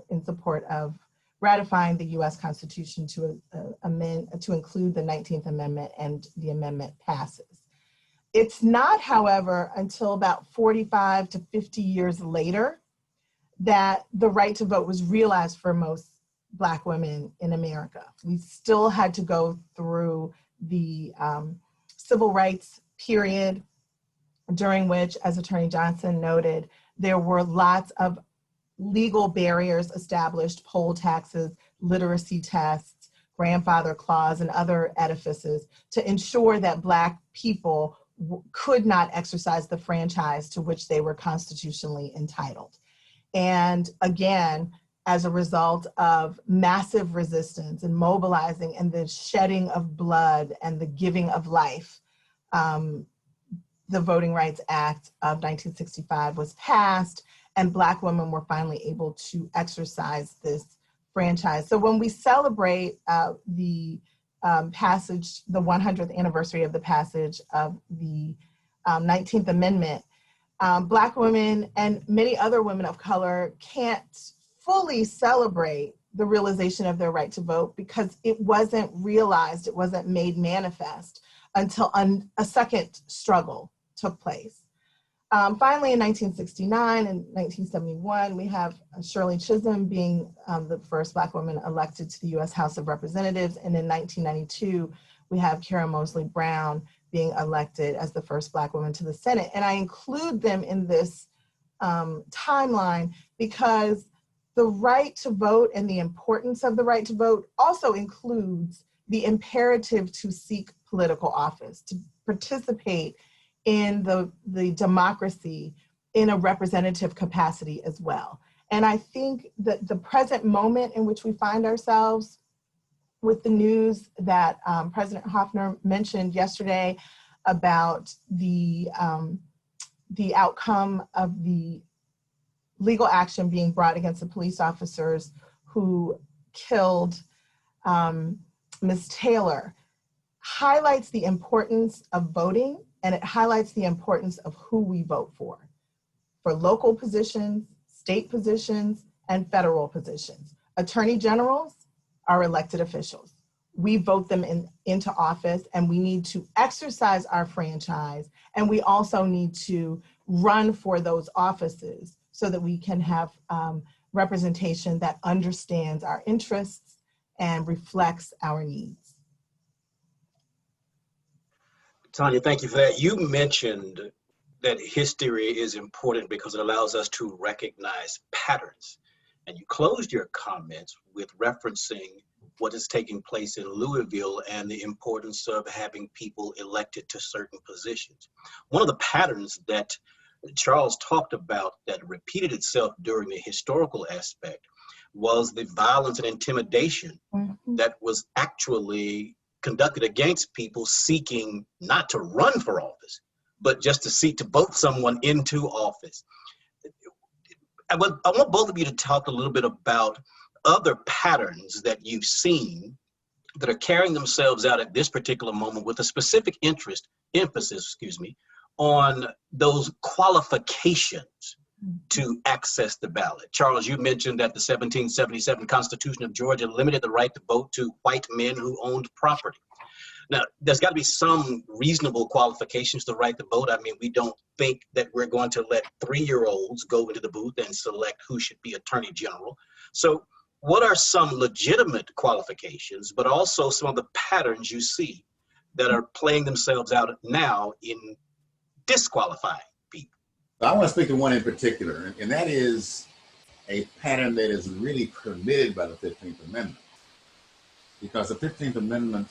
in support of ratifying the US Constitution to include the 19th Amendment, and the amendment passes. It's not, however, until about 45 to 50 years later that the right to vote was realized for most Black women in America. We still had to go through the civil rights period, during which, as Attorney Johnson noted, there were lots of legal barriers established, poll taxes, literacy tests, grandfather clause, and other edifices to ensure that Black people could not exercise the franchise to which they were constitutionally entitled. And again, as a result of massive resistance and mobilizing and the shedding of blood and the giving of life, the Voting Rights Act of 1965 was passed, and Black women were finally able to exercise this franchise. So when we celebrate the passage, the 100th anniversary of the passage of the 19th Amendment, Black women and many other women of color can't fully celebrate the realization of their right to vote because it wasn't realized, it wasn't made manifest until a second struggle took place. Finally, in 1969 and 1971, we have Shirley Chisholm being the first Black woman elected to the US House of Representatives. And in 1992, we have Kara Mosley Brown being elected as the first Black woman to the Senate. And I include them in this timeline because the right to vote and the importance of the right to vote also includes the imperative to seek political office, to participate in the democracy in a representative capacity as well. And I think that the present moment in which we find ourselves with the news that President Hoffner mentioned yesterday about the outcome of the legal action being brought against the police officers who killed Ms. Taylor highlights the importance of voting, and it highlights the importance of who we vote for local positions, state positions, and federal positions. Attorney generals are elected officials. We vote them into office, and we need to exercise our franchise, and we also need to run for those offices so that we can have representation that understands our interests and reflects our needs. Tanya, thank you for that. You mentioned that history is important because it allows us to recognize patterns. And you closed your comments with referencing what is taking place in Louisville and the importance of having people elected to certain positions. One of the patterns that Charles talked about that repeated itself during the historical aspect was the violence and intimidation that was actually conducted against people seeking not to run for office, but just to seek to vote someone into office. I want both of you to talk a little bit about other patterns that you've seen that are carrying themselves out at this particular moment with a specific emphasis on those qualifications to access the ballot. Charles, you mentioned that the 1777 Constitution of Georgia limited the right to vote to white men who owned property. Now, there's got to be some reasonable qualifications to right to vote. I mean, we don't think that we're going to let 3-year-olds go into the booth and select who should be attorney general. So what are some legitimate qualifications, but also some of the patterns you see that are playing themselves out now in disqualifying people? I want to speak to one in particular, and that is a pattern that is really permitted by the 15th Amendment. Because the 15th Amendment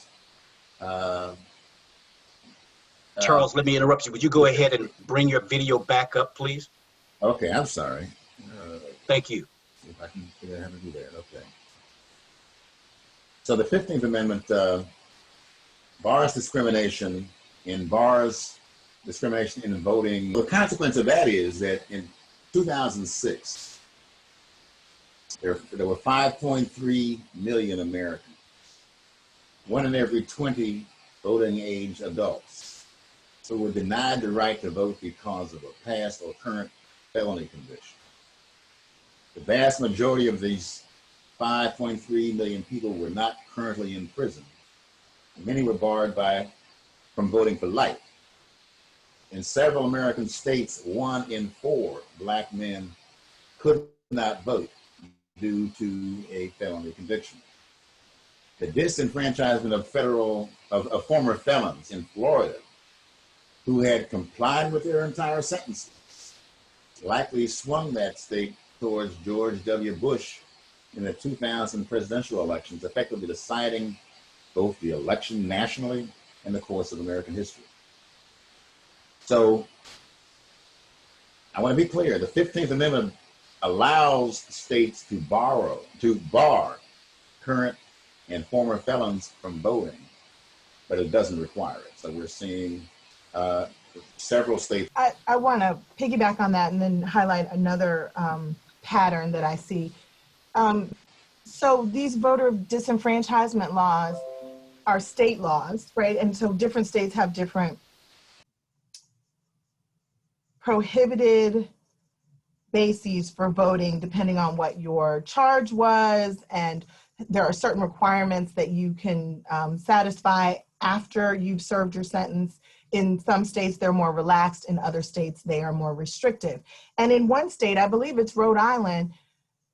Charles, let me interrupt you. Would you go ahead and bring your video back up, please? Okay, I'm sorry. Thank you. See if I can figure out how to do that. Okay. So the 15th Amendment bars discrimination and bars discrimination in voting. The consequence of that is that in 2006, there were 5.3 million Americans, 1 in every 20 voting age adults, who were denied the right to vote because of a past or current felony conviction. The vast majority of these 5.3 million people were not currently in prison. Many were barred from voting for life. In several American states, 1 in 4 Black men could not vote due to a felony conviction. The disenfranchisement of former felons in Florida who had complied with their entire sentences likely swung that state towards George W. Bush in the 2000 presidential elections, effectively deciding both the election nationally and the course of American history. So I want to be clear, the 15th Amendment allows states to bar current and former felons from voting, but it doesn't require it. So we're seeing several states. I want to piggyback on that and then highlight another pattern that I see. So these voter disenfranchisement laws are state laws, right? And so different states have different prohibited bases for voting depending on what your charge was, and there are certain requirements that you can satisfy after you've served your sentence. In some states, they're more relaxed. In other states, they are more restrictive. And in one state, I believe it's Rhode Island,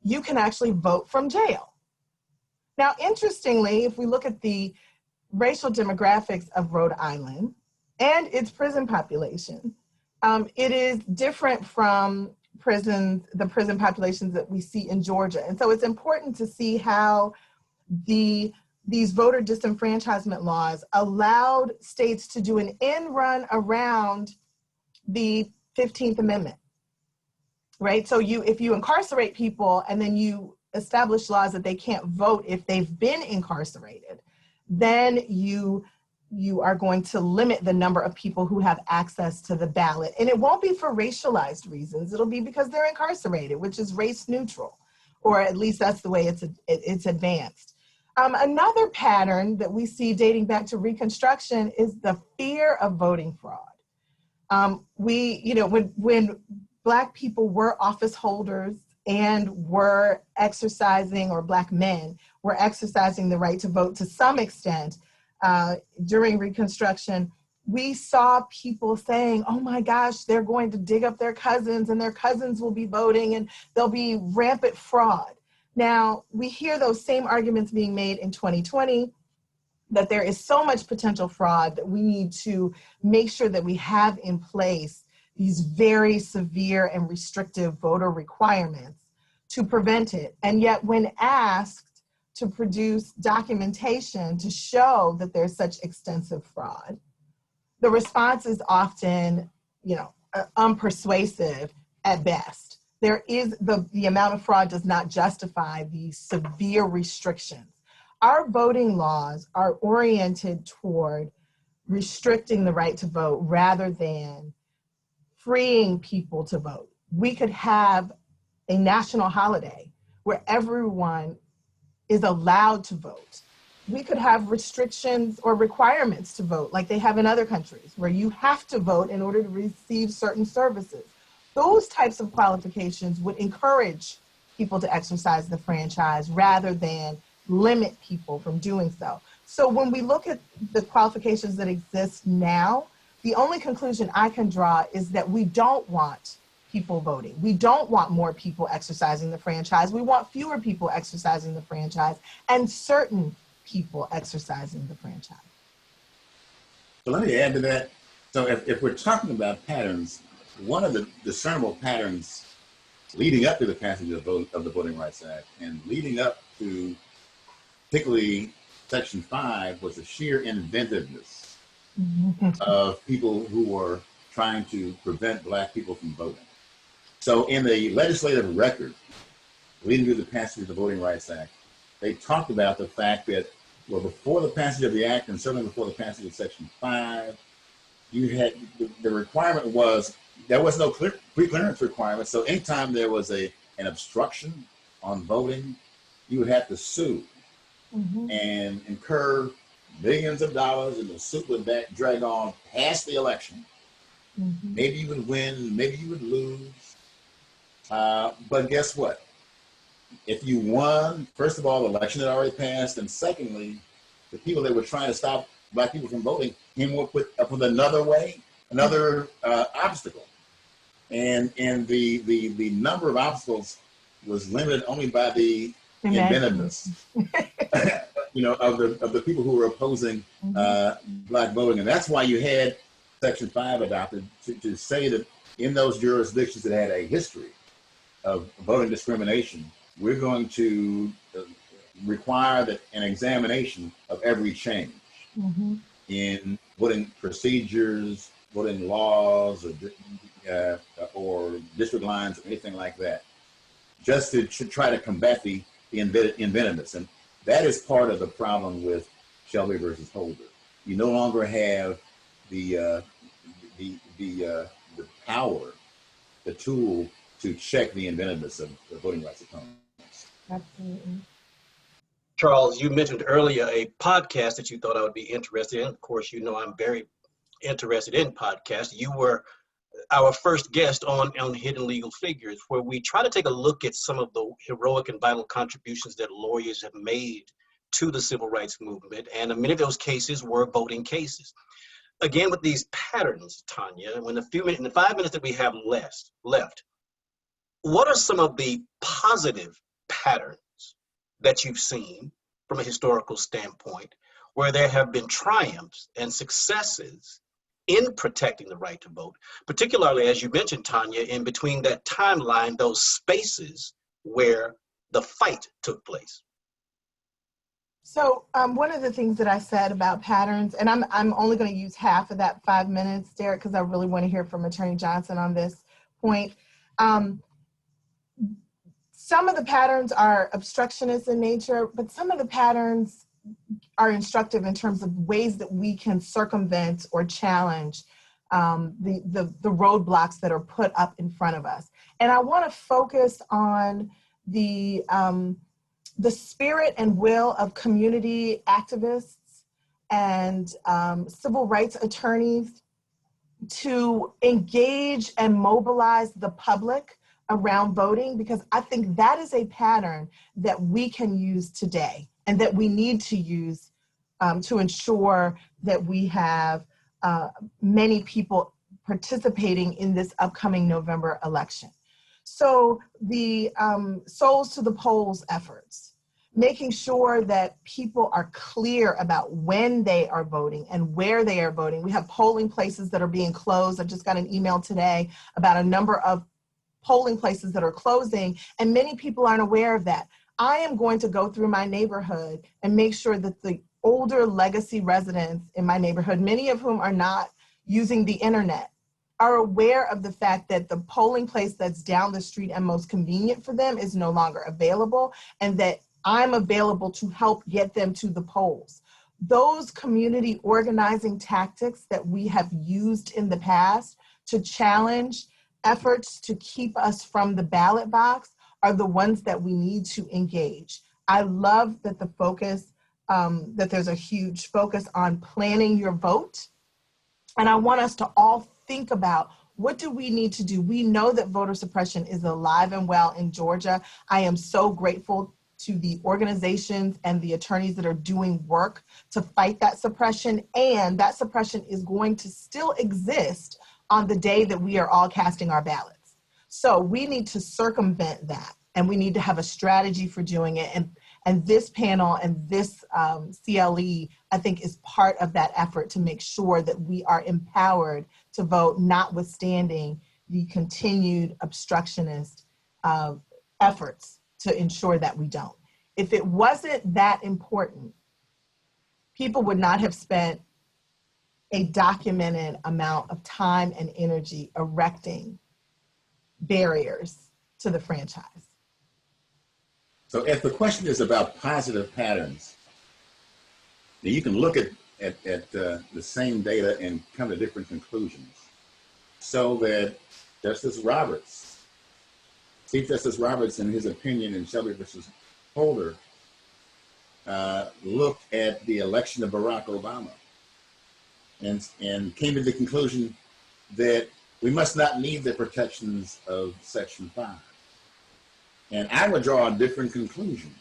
you can actually vote from jail. Now, interestingly, if we look at the racial demographics of Rhode Island and its prison population, it is different from the prison populations that we see in Georgia. And so it's important to see how these voter disenfranchisement laws allowed states to do an end run around the 15th Amendment, right? So if you incarcerate people and then you establish laws that they can't vote if they've been incarcerated, then you are going to limit the number of people who have access to the ballot. And it won't be for racialized reasons. It'll be because they're incarcerated, which is race neutral, or at least that's the way it's advanced. Another pattern that we see dating back to Reconstruction is the fear of voting fraud. When Black people were office holders and were exercising, or Black men were exercising the right to vote to some extent, during Reconstruction, we saw people saying, oh my gosh, they're going to dig up their cousins and their cousins will be voting and there'll be rampant fraud. Now, we hear those same arguments being made in 2020, that there is so much potential fraud that we need to make sure that we have in place these very severe and restrictive voter requirements to prevent it. And yet when asked to produce documentation to show that there's such extensive fraud, the response is often, unpersuasive at best. There is the amount of fraud does not justify the severe restrictions. Our voting laws are oriented toward restricting the right to vote rather than freeing people to vote. We could have a national holiday where everyone is allowed to vote. We could have restrictions or requirements to vote like they have in other countries where you have to vote in order to receive certain services. Those types of qualifications would encourage people to exercise the franchise rather than limit people from doing so. So when we look at the qualifications that exist now, the only conclusion I can draw is that we don't want people voting. We don't want more people exercising the franchise. We want fewer people exercising the franchise and certain people exercising the franchise. So let me add to that. So if we're talking about patterns, one of the discernible patterns leading up to the passage of the Voting Rights Act and leading up to particularly Section 5 was the sheer inventiveness of people who were trying to prevent Black people from voting. So in the legislative record leading to the passage of the Voting Rights Act, they talked about the fact that, well, before the passage of the act and certainly before the passage of Section 5, you had the requirement was there was no pre-clearance requirement. So anytime there was an obstruction on voting, you would have to sue and incur millions of dollars, and the suit would drag on past the election. Maybe you would win, maybe you would lose. But guess what? If you won, first of all, the election had already passed, and secondly, the people that were trying to stop Black people from voting came up with another way, another obstacle. And the number of obstacles was limited only by the inventiveness, of the people who were opposing Black voting. And that's why you had Section 5 adopted to say that in those jurisdictions that had a history of voting discrimination, we're going to require an examination of every change in voting procedures, voting laws, or district lines, or anything like that, just to try to combat the inventiveness. And that is part of the problem with Shelby versus Holder. You no longer have the power, the tool to check the inventiveness of the voting rights opponents. Absolutely. Charles, you mentioned earlier a podcast that you thought I would be interested in. Of course, I'm very interested in podcasts. You were our first guest on Hidden Legal Figures, where we try to take a look at some of the heroic and vital contributions that lawyers have made to the civil rights movement. And many of those cases were voting cases. Again, with these patterns, Tanya, in the 5 minutes that we have left, what are some of the positive patterns that you've seen from a historical standpoint where there have been triumphs and successes in protecting the right to vote, particularly, as you mentioned, Tanya, in between that timeline, those spaces where the fight took place? So one of the things that I said about patterns, and I'm only going to use half of that 5 minutes, Derek, because I really want to hear from Attorney Johnson on this point. Some of the patterns are obstructionist in nature, but some of the patterns are instructive in terms of ways that we can circumvent or challenge the roadblocks that are put up in front of us. And I want to focus on the spirit and will of community activists and civil rights attorneys to engage and mobilize the public around voting, because I think that is a pattern that we can use today and that we need to use to ensure that we have many people participating in this upcoming November election. So the Souls to the Polls efforts, making sure that people are clear about when they are voting and where they are voting. We have polling places that are being closed. I just got an email today about a number of polling places that are closing, and many people aren't aware of that. I am going to go through my neighborhood and make sure that the older legacy residents in my neighborhood, many of whom are not using the internet, are aware of the fact that the polling place that's down the street and most convenient for them is no longer available, and that I'm available to help get them to the polls. Those community organizing tactics that we have used in the past to challenge efforts to keep us from the ballot box are the ones that we need to engage. I love that the focus, that there's a huge focus on planning your vote. And I want us to all think about What do we need to do? We know that voter suppression is alive and well in Georgia. I am so grateful to the organizations and the attorneys that are doing work to fight that suppression. And that suppression is going to still exist on the day that we are all casting our ballots. So we need to circumvent that, and we need to have a strategy for doing it. And this panel and this CLE, I think, is part of that effort to make sure that we are empowered to vote, notwithstanding the continued obstructionist efforts to ensure that we don't. If it wasn't that important, people would not have spent a documented amount of time and energy erecting barriers to the franchise. So if the question is about positive patterns, then you can look at the same data and come to different conclusions. So that Chief Justice Roberts, in his opinion in Shelby versus Holder, looked at the election of Barack Obama and came to the conclusion that we must not need the protections of Section 5. And I would draw a different conclusion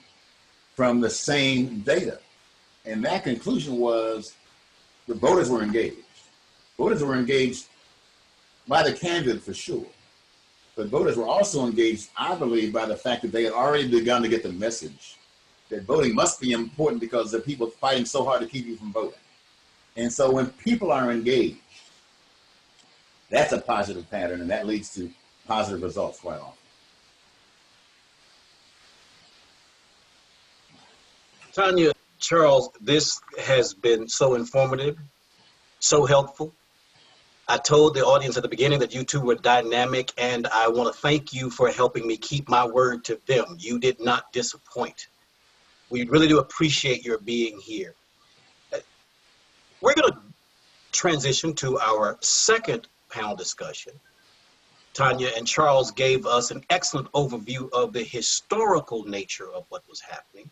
from the same data. And that conclusion was the voters were engaged. Voters were engaged by the candidate for sure. But voters were also engaged, I believe, by the fact that they had already begun to get the message that voting must be important because there are people fighting so hard to keep you from voting. And so when people are engaged, that's a positive pattern, and that leads to positive results quite often. Tanya, Charles, this has been so informative, so helpful. I told the audience at the beginning that you two were dynamic, and I want to thank you for helping me keep my word to them. You did not disappoint. We really do appreciate your being here. We're going to transition to our second panel discussion. Tanya and Charles gave us an excellent overview of the historical nature of what was happening.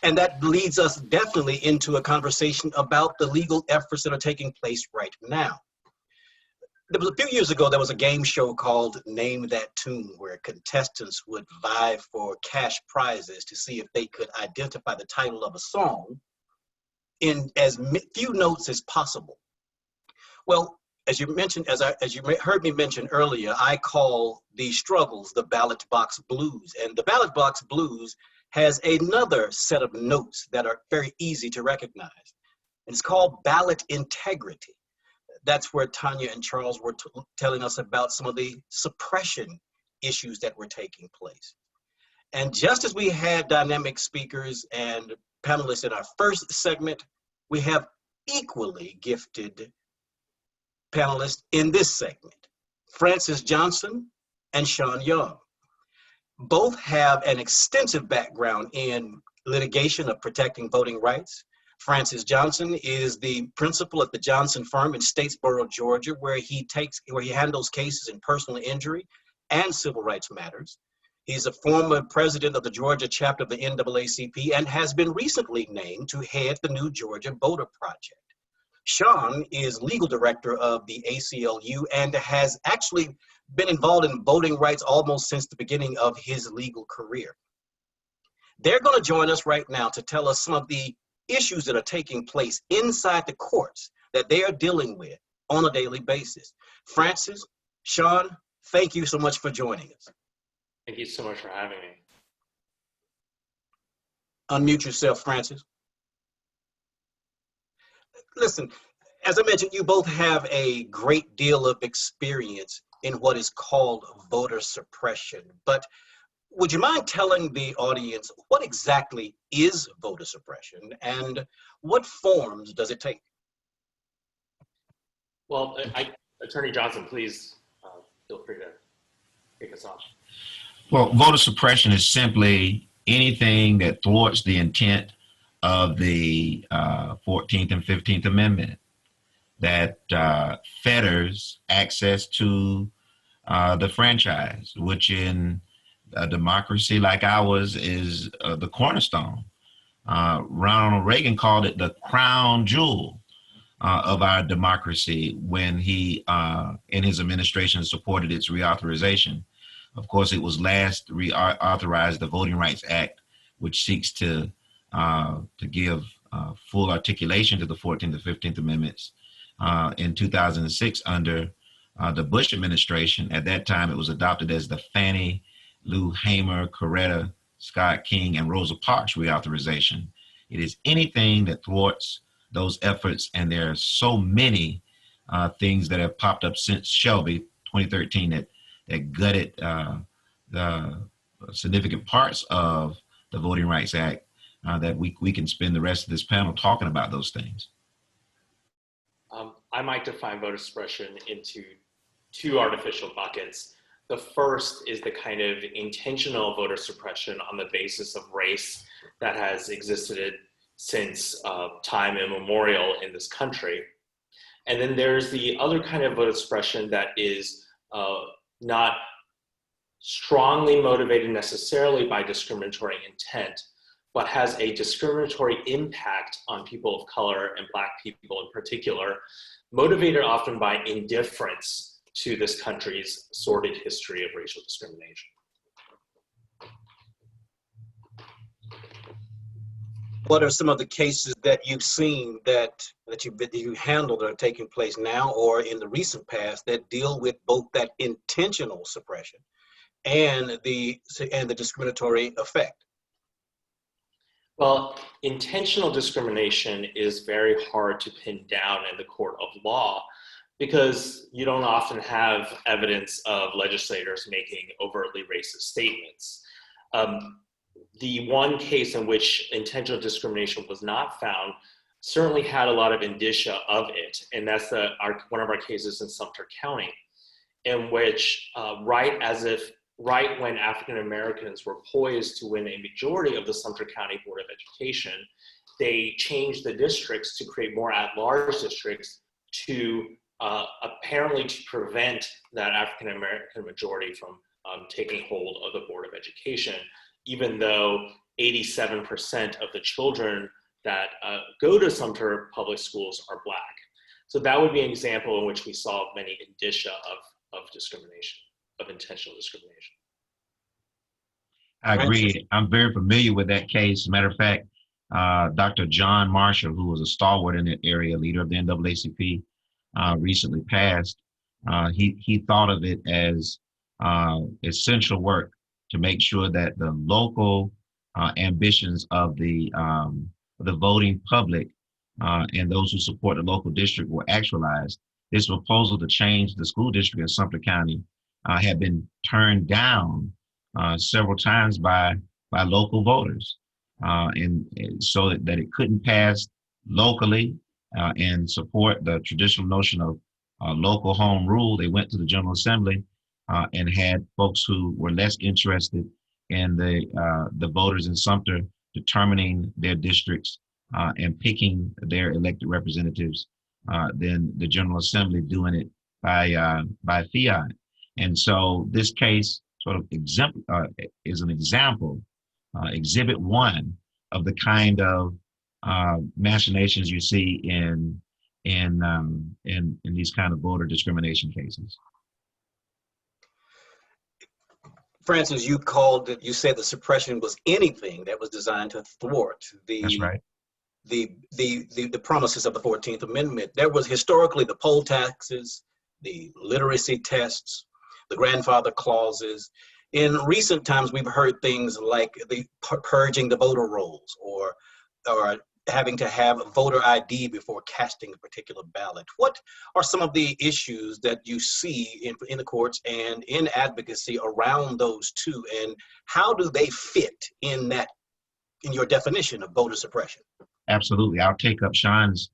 And that leads us definitely into a conversation about the legal efforts that are taking place right now. There was a few years ago, there was a game show called Name That Tune, where contestants would vie for cash prizes to see if they could identify the title of a song in as few notes as possible. Well, as you mentioned, as you heard me mention earlier, I call these struggles the ballot box blues. And the ballot box blues has another set of notes that are very easy to recognize. And it's called ballot integrity. That's where Tanya and Charles were telling us about some of the suppression issues that were taking place. And just as we had dynamic speakers and panelists in our first segment, we have equally gifted panelists in this segment, Francis Johnson and Sean Young. Both have an extensive background in litigation of protecting voting rights. Francis Johnson is the principal at the Johnson firm in Statesboro, Georgia, where he handles cases in personal injury and civil rights matters. He's a former president of the Georgia chapter of the NAACP and has been recently named to head the New Georgia Voter Project. Sean is legal director of the ACLU and has actually been involved in voting rights almost since the beginning of his legal career. They're going to join us right now to tell us some of the issues that are taking place inside the courts that they are dealing with on a daily basis. Francis, Sean, thank you so much for joining us. Thank you so much for having me. Unmute yourself, Francis. Listen, as I mentioned, you both have a great deal of experience in what is called voter suppression, but would you mind telling the audience what exactly is voter suppression and what forms does it take? Well, Attorney Johnson, please feel free to kick us off. Well, voter suppression is simply anything that thwarts the intent of the 14th and 15th Amendment that fetters access to the franchise, which in a democracy like ours is the cornerstone. Ronald Reagan called it the crown jewel of our democracy when he, in his administration, supported its reauthorization. Of course, it was last reauthorized the Voting Rights Act, which seeks to give full articulation to the 14th and 15th Amendments in 2006 under the Bush administration. At that time, it was adopted as the Fannie Lou Hamer, Coretta Scott King, and Rosa Parks reauthorization. It is anything that thwarts those efforts, and there are so many things that have popped up since Shelby 2013 that gutted the significant parts of the Voting Rights Act, that we can spend the rest of this panel talking about those things. I might define voter suppression into two artificial buckets. The first is the kind of intentional voter suppression on the basis of race that has existed since time immemorial in this country. And then there's the other kind of voter suppression that is not strongly motivated necessarily by discriminatory intent, but has a discriminatory impact on people of color and Black people in particular, motivated often by indifference to this country's sordid history of racial discrimination. What are some of the cases that you've seen that you handled that are taking place now or in the recent past that deal with both that intentional suppression and the discriminatory effect? Well, intentional discrimination is very hard to pin down in the court of law because you don't often have evidence of legislators making overtly racist statements. The one case in which intentional discrimination was not found certainly had a lot of indicia of it, and that's one of our cases in Sumter County, in which right when African Americans were poised to win a majority of the Sumter County Board of Education, they changed the districts to create more at-large districts to apparently to prevent that African American majority from taking hold of the Board of Education, even though 87% of the children that go to Sumter public schools are Black. So that would be an example in which we saw many indicia of discrimination, of intentional discrimination. I agree. I'm very familiar with that case. Matter of fact, Dr. John Marshall, who was a stalwart in that area, leader of the NAACP, recently passed. He thought of it as essential work to make sure that the local ambitions of the voting public and those who support the local district were actualized. This proposal to change the school district in Sumter County had been turned down several times by local voters, and so that it couldn't pass locally and support the traditional notion of local home rule. They went to the General Assembly and had folks who were less interested in the voters in Sumter determining their districts and picking their elected representatives than the General Assembly doing it by fiat. And so this case sort of is an example, exhibit one of the kind of machinations you see in these kind of voter discrimination cases. Francis, you said the suppression was anything that was designed to thwart That's right. the promises of the 14th Amendment. There was historically the poll taxes, the literacy tests, the grandfather clauses. In recent times, we've heard things like the purging the voter rolls or having to have a voter ID before casting a particular ballot. What are some of the issues that you see in the courts and in advocacy around those two, and how do they fit in your definition of voter suppression? Absolutely. I'll take up Sean's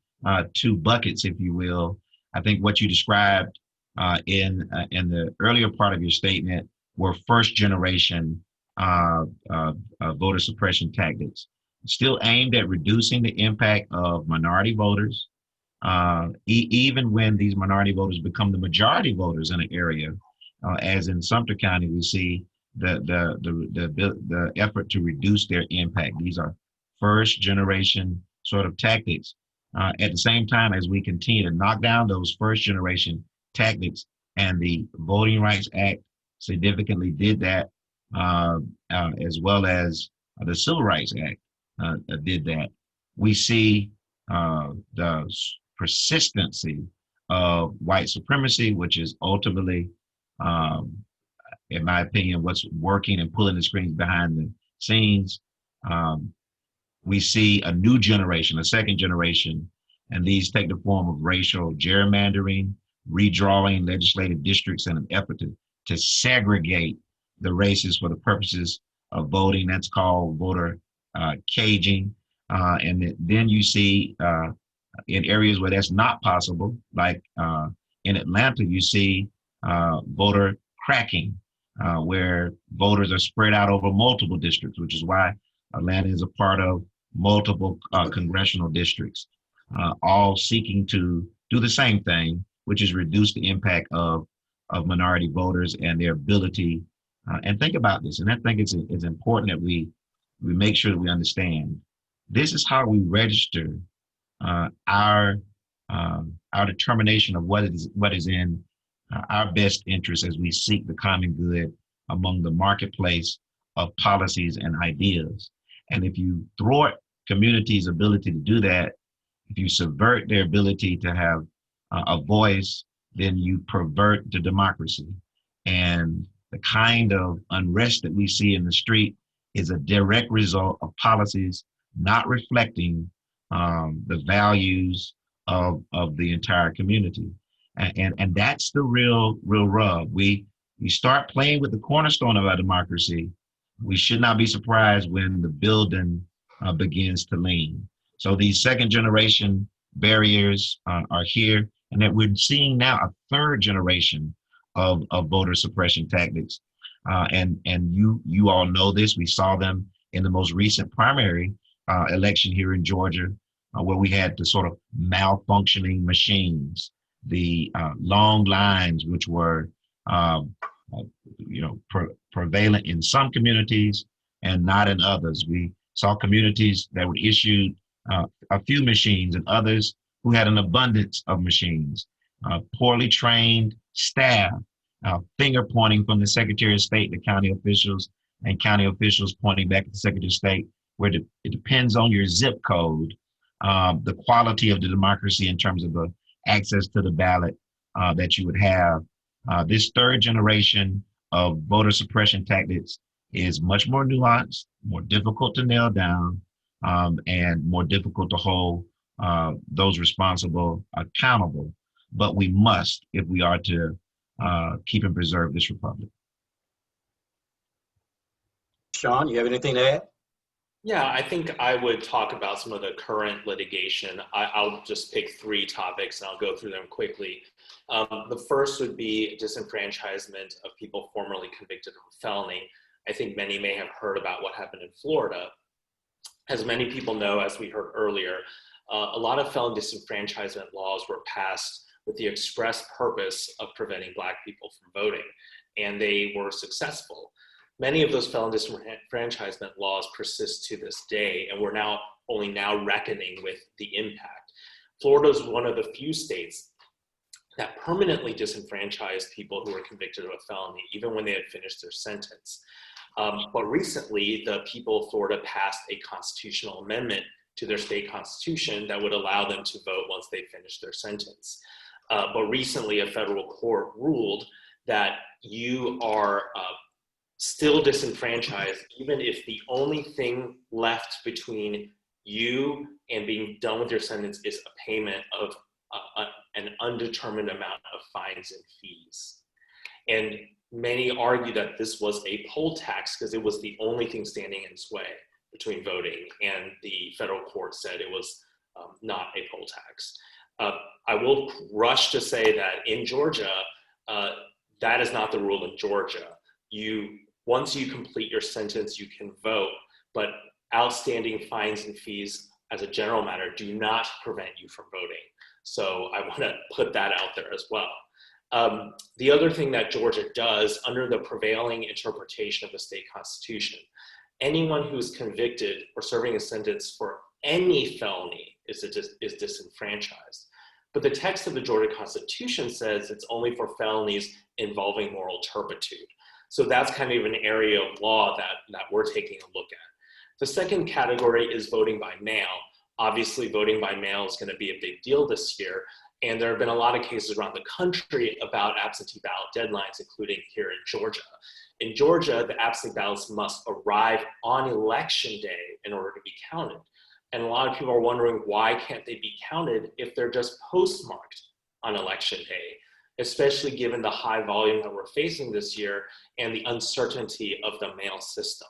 two buckets, if you will. I think what you described in the earlier part of your statement were first generation voter suppression tactics, still aimed at reducing the impact of minority voters, even when these minority voters become the majority voters in an area, as in Sumter County, we see the effort to reduce their impact. These are first generation sort of tactics. At the same time, as we continue to knock down those first generation tactics, and the Voting Rights Act significantly did that, as well as the Civil Rights Act did that, we see the persistency of white supremacy, which is ultimately, in my opinion, what's working and pulling the strings behind the scenes. We see a new generation, a second generation, and these take the form of racial gerrymandering, redrawing legislative districts in an effort to segregate the races for the purposes of voting. That's called voter caging. And then you see in areas where that's not possible, like in Atlanta, you see voter cracking, where voters are spread out over multiple districts, which is why Atlanta is a part of multiple congressional districts, all seeking to do the same thing, which is reduce the impact of minority voters and their ability. And think about this, and I think it's important that we make sure that we understand. This is how we register our determination of what is in our best interest as we seek the common good among the marketplace of policies and ideas. And if you thwart communities' ability to do that, if you subvert their ability to have a voice, then you pervert the democracy. And the kind of unrest that we see in the street is a direct result of policies not reflecting the values of the entire community. And that's the real rub. We start playing with the cornerstone of our democracy. We should not be surprised when the building begins to lean. So these second generation barriers are here, and that we're seeing now a third generation of voter suppression tactics. And you all know this. We saw them in the most recent primary election here in Georgia, where we had the sort of malfunctioning machines, the long lines, which were prevalent in some communities and not in others. We saw communities that would issue a few machines and others who had an abundance of machines, poorly trained staff, finger pointing from the Secretary of State to county officials, and county officials pointing back at the Secretary of State, where it depends on your zip code, the quality of the democracy in terms of the access to the ballot that you would have. This third generation of voter suppression tactics is much more nuanced, more difficult to nail down, and more difficult to hold those responsible accountable. But we must, if we are to keep and preserve this republic. Sean, you have anything to add? Yeah, I think I would talk about some of the current litigation. I'll just pick 3 topics and I'll go through them quickly. The first would be disenfranchisement of people formerly convicted of a felony. I think many may have heard about what happened in Florida. As many people know, as we heard earlier, a lot of felon disenfranchisement laws were passed with the express purpose of preventing Black people from voting, and they were successful. Many of those felon disenfranchisement laws persist to this day, and we're only now reckoning with the impact. Florida is one of the few states that permanently disenfranchised people who were convicted of a felony, even when they had finished their sentence. But recently, the people of Florida passed a constitutional amendment to their state constitution that would allow them to vote once they finished their sentence. But recently, a federal court ruled that you are still disenfranchised, even if the only thing left between you and being done with your sentence is a payment of an undetermined amount of fines and fees. And many argue that this was a poll tax because it was the only thing standing in its way between voting, and the federal court said it was not a poll tax. I will rush to say that in Georgia, that is not the rule in Georgia. Once you complete your sentence, you can vote, but outstanding fines and fees as a general matter do not prevent you from voting. So I want to put that out there as well. The other thing that Georgia does under the prevailing interpretation of the state constitution, anyone who's convicted or serving a sentence for any felony is disenfranchised. But the text of the Georgia Constitution says it's only for felonies involving moral turpitude. So that's kind of an area of law that we're taking a look at. The second category is voting by mail. Obviously, voting by mail is going to be a big deal this year. And there have been a lot of cases around the country about absentee ballot deadlines, including here in Georgia. In Georgia, the absentee ballots must arrive on election day in order to be counted. And a lot of people are wondering, why can't they be counted if they're just postmarked on election day, especially given the high volume that we're facing this year and the uncertainty of the mail system.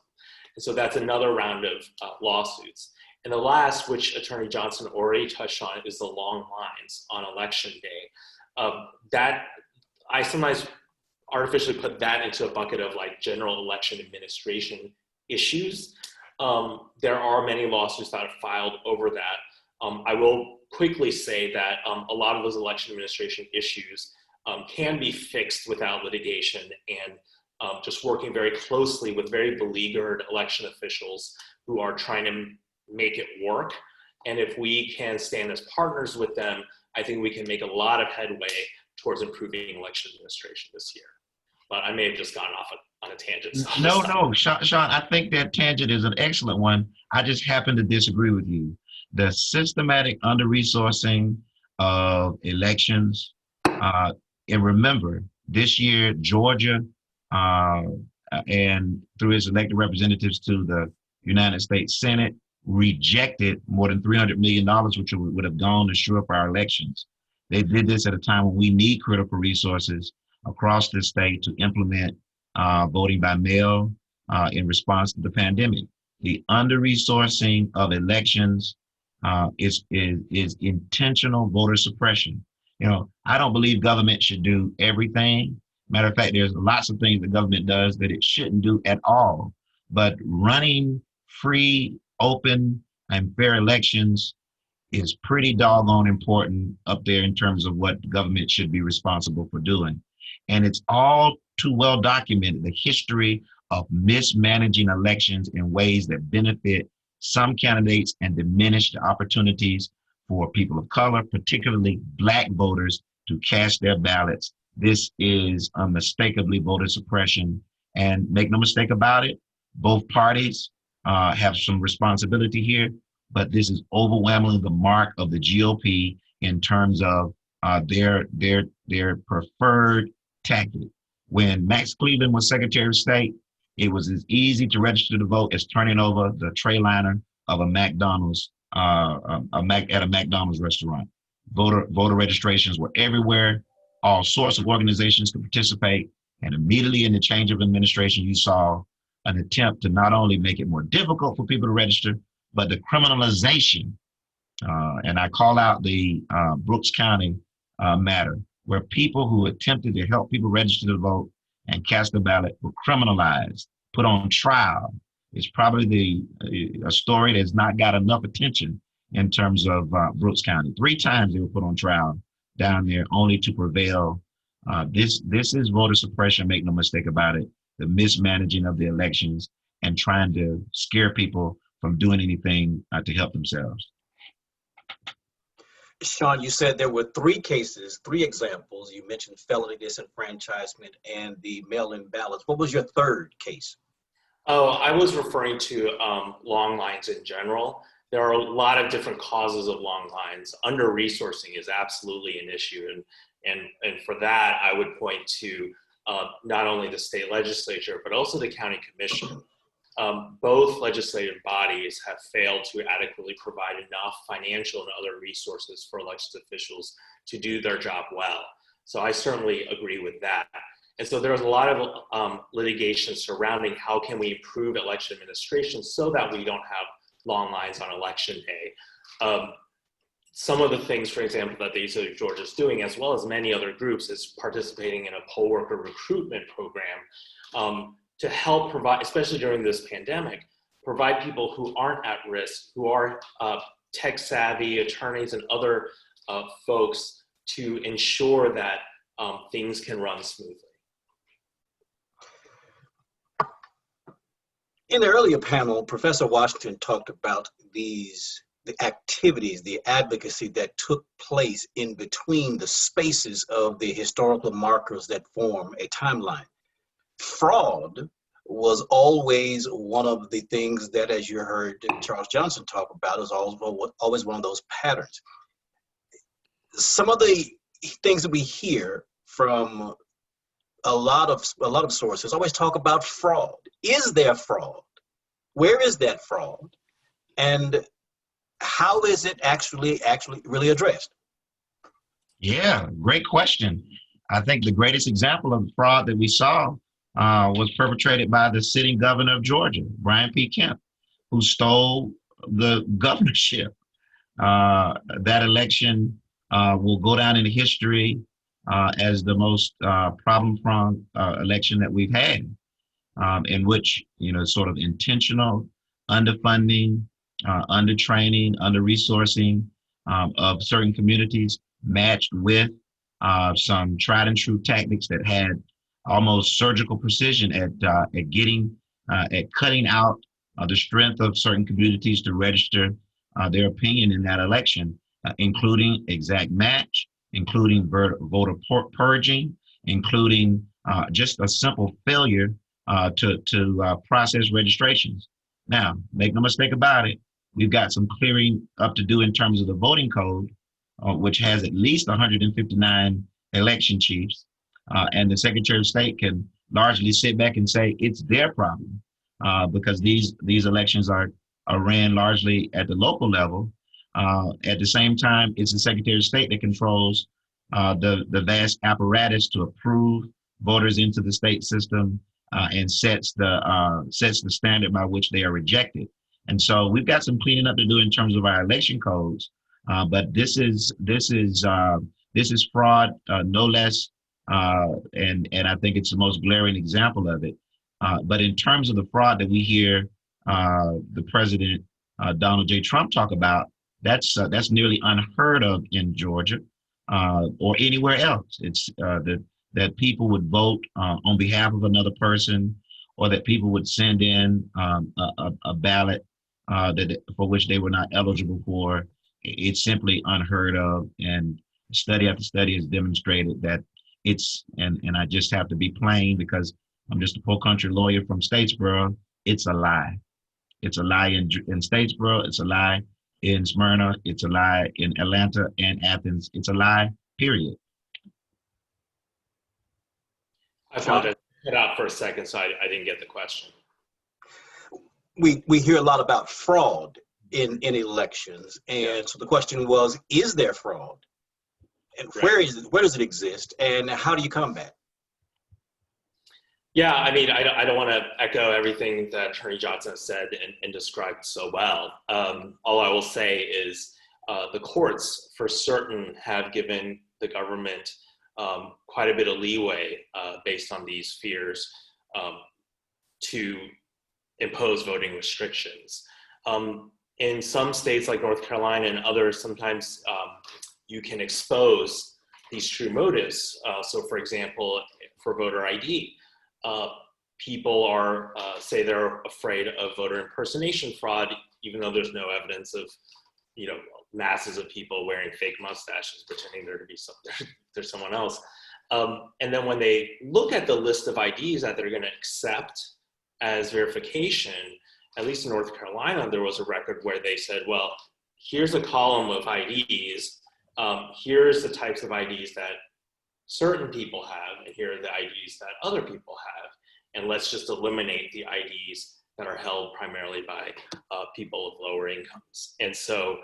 And so that's another round of lawsuits. And the last, which Attorney Johnson already touched on, is the long lines on election day. That I sometimes artificially put that into a bucket of like general election administration issues. There are many lawsuits that are filed over that. I will quickly say that a lot of those election administration issues can be fixed without litigation, and just working very closely with very beleaguered election officials who are trying to make it work. And if we can stand as partners with them, I think we can make a lot of headway towards improving election administration this year. But I may have just gone off on a tangent. So No, Sean, I think that tangent is an excellent one. I just happen to disagree with you. The systematic under-resourcing of elections, and remember, this year, Georgia, and through its elected representatives to the United States Senate, rejected more than $300 million, which would have gone to shore up our elections. They did this at a time when we need critical resources across the state to implement voting by mail in response to the pandemic. The under-resourcing of elections is intentional voter suppression. You know, I don't believe government should do everything. Matter of fact, there's lots of things the government does that it shouldn't do at all. But running free, open, and fair elections is pretty doggone important up there in terms of what government should be responsible for doing. And it's all too well documented, the history of mismanaging elections in ways that benefit some candidates and diminish the opportunities for people of color, particularly Black voters, to cast their ballots. This is unmistakably voter suppression. And make no mistake about it, both parties have some responsibility here, but this is overwhelmingly the mark of the GOP in terms of their preferred tactic. When Max Cleveland was Secretary of State, it was as easy to register to vote as turning over the tray liner of a McDonald's at a McDonald's restaurant. Voter registrations were everywhere. All sorts of organizations could participate, and immediately in the change of administration, you saw an attempt to not only make it more difficult for people to register, but the criminalization. And I call out the Brooks County matter, where people who attempted to help people register to vote and cast a ballot were criminalized, put on trial. It's probably a story that's not got enough attention in terms of Brooks County. 3 times they were put on trial down there only to prevail. This is voter suppression, make no mistake about it, the mismanaging of the elections and trying to scare people from doing anything to help themselves. Sean, you said there were 3 cases, 3 examples. You mentioned felony disenfranchisement and the mail-in ballots. What was your 3rd case? Oh, I was referring to long lines in general. There are a lot of different causes of long lines. Under-resourcing is absolutely an issue. And for that, I would point to not only the state legislature, but also the county commission. Both legislative bodies have failed to adequately provide enough financial and other resources for elected officials to do their job well. So I certainly agree with that. And so there's a lot of litigation surrounding how can we improve election administration so that we don't have long lines on election day. Some of the things, for example, that the University of Georgia is doing, as well as many other groups, is participating in a poll worker recruitment program to help provide, especially during this pandemic, provide people who aren't at risk, who are tech savvy attorneys and other folks to ensure that things can run smoothly. In the earlier panel, Professor Washington talked about these the activities, the advocacy that took place in between the spaces of the historical markers that form a timeline. Fraud was always one of the things that, as you heard Charles Johnson talk about, is always one of those patterns. Some of the things that we hear from a lot of sources always talk about fraud. Is there fraud? Where is that fraud? And how is it actually really addressed? Yeah, great question. I think the greatest example of fraud that we saw was perpetrated by the sitting governor of Georgia, Brian P. Kemp, who stole the governorship. That election will go down in history as the most problem-prone election that we've had, in which, sort of intentional underfunding, undertraining, under-resourcing of certain communities matched with some tried and true tactics that had almost surgical precision at cutting out the strength of certain communities to register their opinion in that election, including exact match, including voter purging, including just a simple failure to process registrations. Now, make no mistake about it, we've got some clearing up to do in terms of the voting code, which has at least 159 election chiefs. And the Secretary of State can largely sit back and say it's their problem because these elections are ran largely at the local level. At the same time, it's the Secretary of State that controls the vast apparatus to approve voters into the state system and sets the standard by which they are rejected. And so we've got some cleaning up to do in terms of our election codes. But this is fraud, no less. And I think it's the most glaring example of it. But in terms of the fraud that we hear the President Donald J. Trump talk about, that's nearly unheard of in Georgia or anywhere else. It's that people would vote on behalf of another person, or that people would send in a ballot for which they were not eligible for. It's simply unheard of, and study after study has demonstrated that and I just have to be plain because I'm just a poor country lawyer from Statesboro. It's a lie. It's a lie in Statesboro. It's a lie in Smyrna. It's a lie in Atlanta and Athens. It's a lie, period. I apologize. I cut out for a second, so I didn't get the question. We hear a lot about fraud in elections, and so the question was: is there fraud? And where does it exist, and how do you combat? Yeah, I mean, I don't want to echo everything that Attorney Johnson has said and described so well. All I will say is the courts, for certain, have given the government quite a bit of leeway based on these fears to impose voting restrictions. In some states like North Carolina and others, sometimes you can expose these true motives. So for example, for voter ID, people are, say they're afraid of voter impersonation fraud, even though there's no evidence of, masses of people wearing fake mustaches, pretending there's someone else. And then when they look at the list of IDs that they're gonna accept as verification, at least in North Carolina, there was a record where they said, well, here's a column of IDs. Here's the types of IDs that certain people have, and here are the IDs that other people have. And let's just eliminate the IDs that are held primarily by people with lower incomes. And so,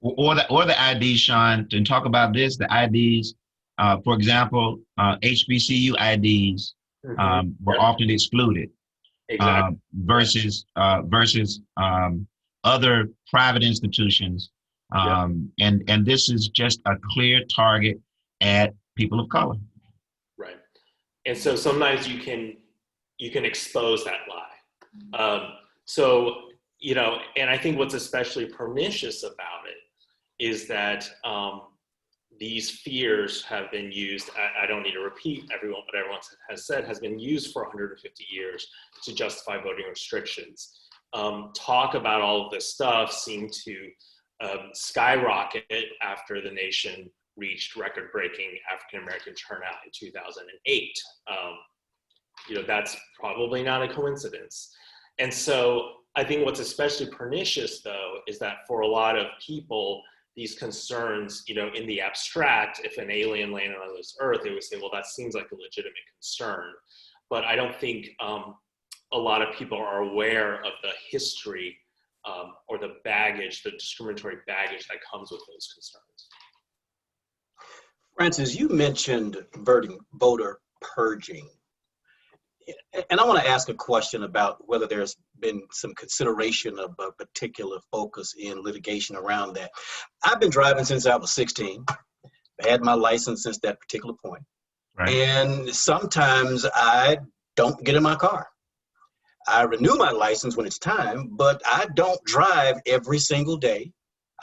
or the IDs, Sean, and talk about this, the IDs, for example, HBCU IDs were often excluded. exactly. Versus other private institutions. And this is just a clear target at people of color. Right. And so sometimes you can expose that lie. And I think what's especially pernicious about it is that these fears have been used, I don't need to repeat what everyone has said, has been used for 150 years to justify voting restrictions. talk about all of this stuff seemed to skyrocket after the nation reached record-breaking African-American turnout in 2008. That's probably not a coincidence. And so I think what's especially pernicious, though, is that for a lot of people, these concerns, in the abstract, if an alien landed on this earth, they would say, well, that seems like a legitimate concern. But I don't think a lot of people are aware of the history or the baggage, the discriminatory baggage that comes with those concerns. Francis, you mentioned voter purging. And I want to ask a question about whether there's been some consideration of a particular focus in litigation around that. I've been driving since I was 16. I had my license since that particular point. Right. And sometimes I don't get in my car. I renew my license when it's time, but I don't drive every single day.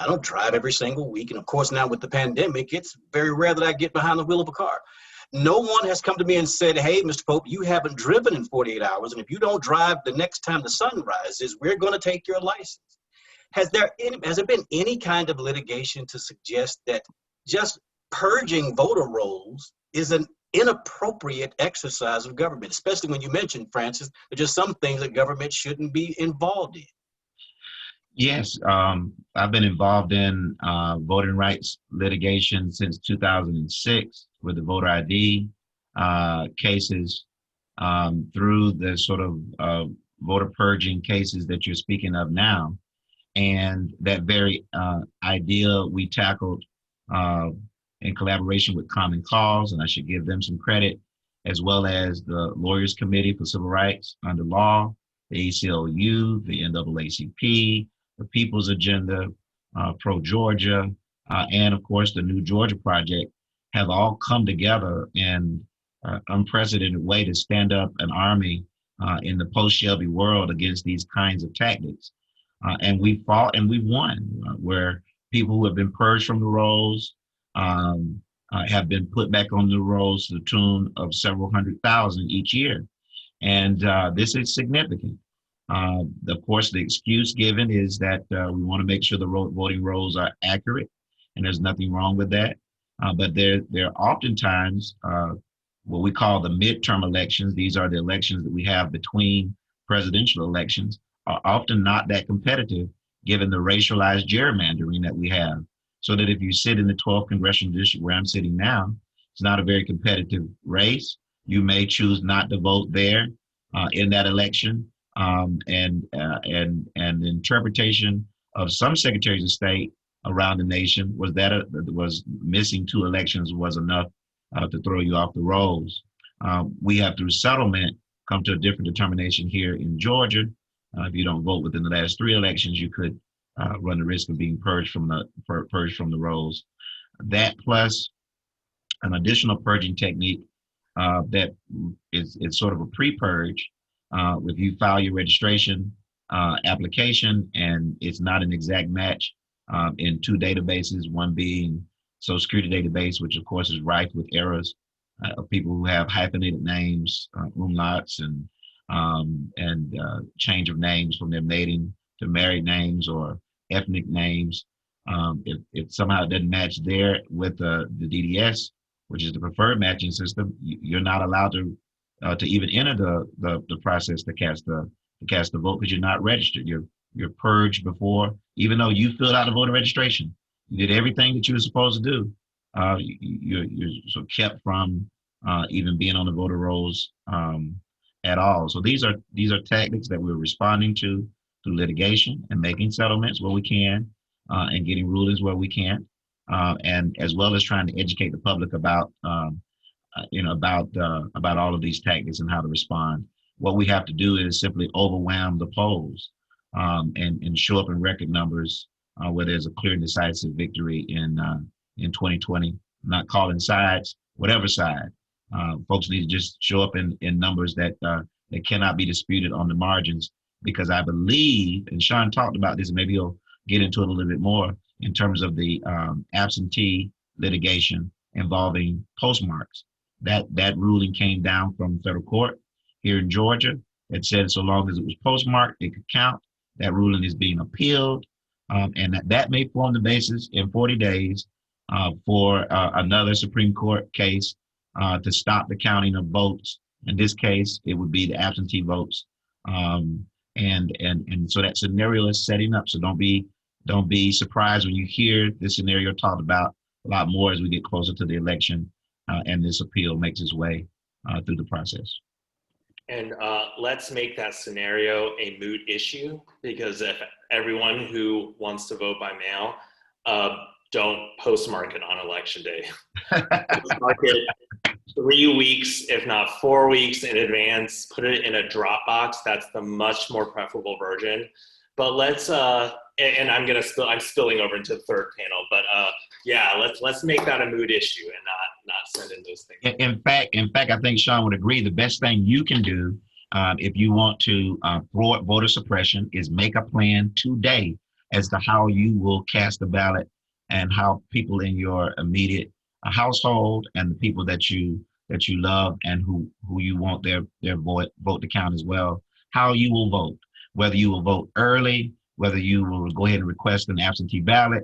I don't drive every single week. And of course, now with the pandemic, it's very rare that I get behind the wheel of a car. No one has come to me and said, hey, Mr. Pope, you haven't driven in 48 hours. And if you don't drive the next time the sun rises, we're going to take your license. Has there been any kind of litigation to suggest that just purging voter rolls is an inappropriate exercise of government, especially when you mentioned, Francis, there's just some things that government shouldn't be involved in? Yes, I've been involved in voting rights litigation since 2006 with the voter ID cases through the sort of voter purging cases that you're speaking of now. And that very idea we tackled in collaboration with Common Cause, and I should give them some credit, as well as the Lawyers Committee for Civil Rights under law, the ACLU, the NAACP, the People's Agenda, Pro Georgia, and of course the New Georgia Project have all come together in an unprecedented way to stand up an army in the post-Shelby world against these kinds of tactics. And we fought and we won, where people who have been purged from the rolls have been put back on the rolls to the tune of several 100,000 each year. And this is significant. Of course, the excuse given is that we want to make sure the voting rolls are accurate, and there's nothing wrong with that. But there are oftentimes what we call the midterm elections. These are the elections that we have between presidential elections, are often not that competitive given the racialized gerrymandering that we have. So that if you sit in the 12th congressional district where I'm sitting now, it's not a very competitive race. You may choose not to vote there in that election. And the interpretation of some secretaries of state around the nation was that was missing 2 elections was enough to throw you off the rolls. We have, through settlement, come to a different determination here in Georgia. If you don't vote within the last 3 elections, you could run the risk of being purged from the rolls. That plus an additional purging technique that is sort of a pre-purge. If you file your registration application and it's not an exact match in 2 databases, one being Social Security database, which of course is rife with errors of people who have hyphenated names, umlauts, and change of names from their maiden to married names or ethnic names. If somehow it doesn't match there with the DDS, which is the preferred matching system, you're not allowed to even enter the process to cast the vote because you're not registered. You're purged before, even though you filled out a voter registration. You did everything that you were supposed to do. You're sort of kept from even being on the voter rolls at all. So these are tactics that we're responding to through litigation and making settlements where we can and getting rulings where we can't, and as well as trying to educate the public about about all of these tactics and how to respond. What we have to do is simply overwhelm the polls and show up in record numbers where there's a clear and decisive victory in 2020. I'm not calling sides, whatever side. Folks need to just show up in numbers that cannot be disputed on the margins, because I believe, and Sean talked about this, and maybe he'll get into it a little bit more in terms of the absentee litigation involving postmarks. That ruling came down from federal court here in Georgia. It said so long as it was postmarked, it could count. That ruling is being appealed, and that may form the basis in 40 days for another Supreme Court case to stop the counting of votes. In this case, it would be the absentee votes. And so that scenario is setting up. So don't be surprised when you hear this scenario talked about a lot more as we get closer to the election and this appeal makes its way through the process. And let's make that scenario a moot issue, because if everyone who wants to vote by mail, don't postmark it on election day. Postmark it 3 weeks, if not 4 weeks in advance. Put it in a Dropbox. That's the much more preferable version. But let's and I'm spilling over into the third panel. But yeah, let's make that a moot issue and not send in those things. In fact, I think Sean would agree. The best thing you can do if you want to thwart voter suppression is make a plan today as to how you will cast the ballot and how people in your immediate household and the people that you love and who you want their vote to count as well, how you will vote, whether you will vote early, whether you will go ahead and request an absentee ballot,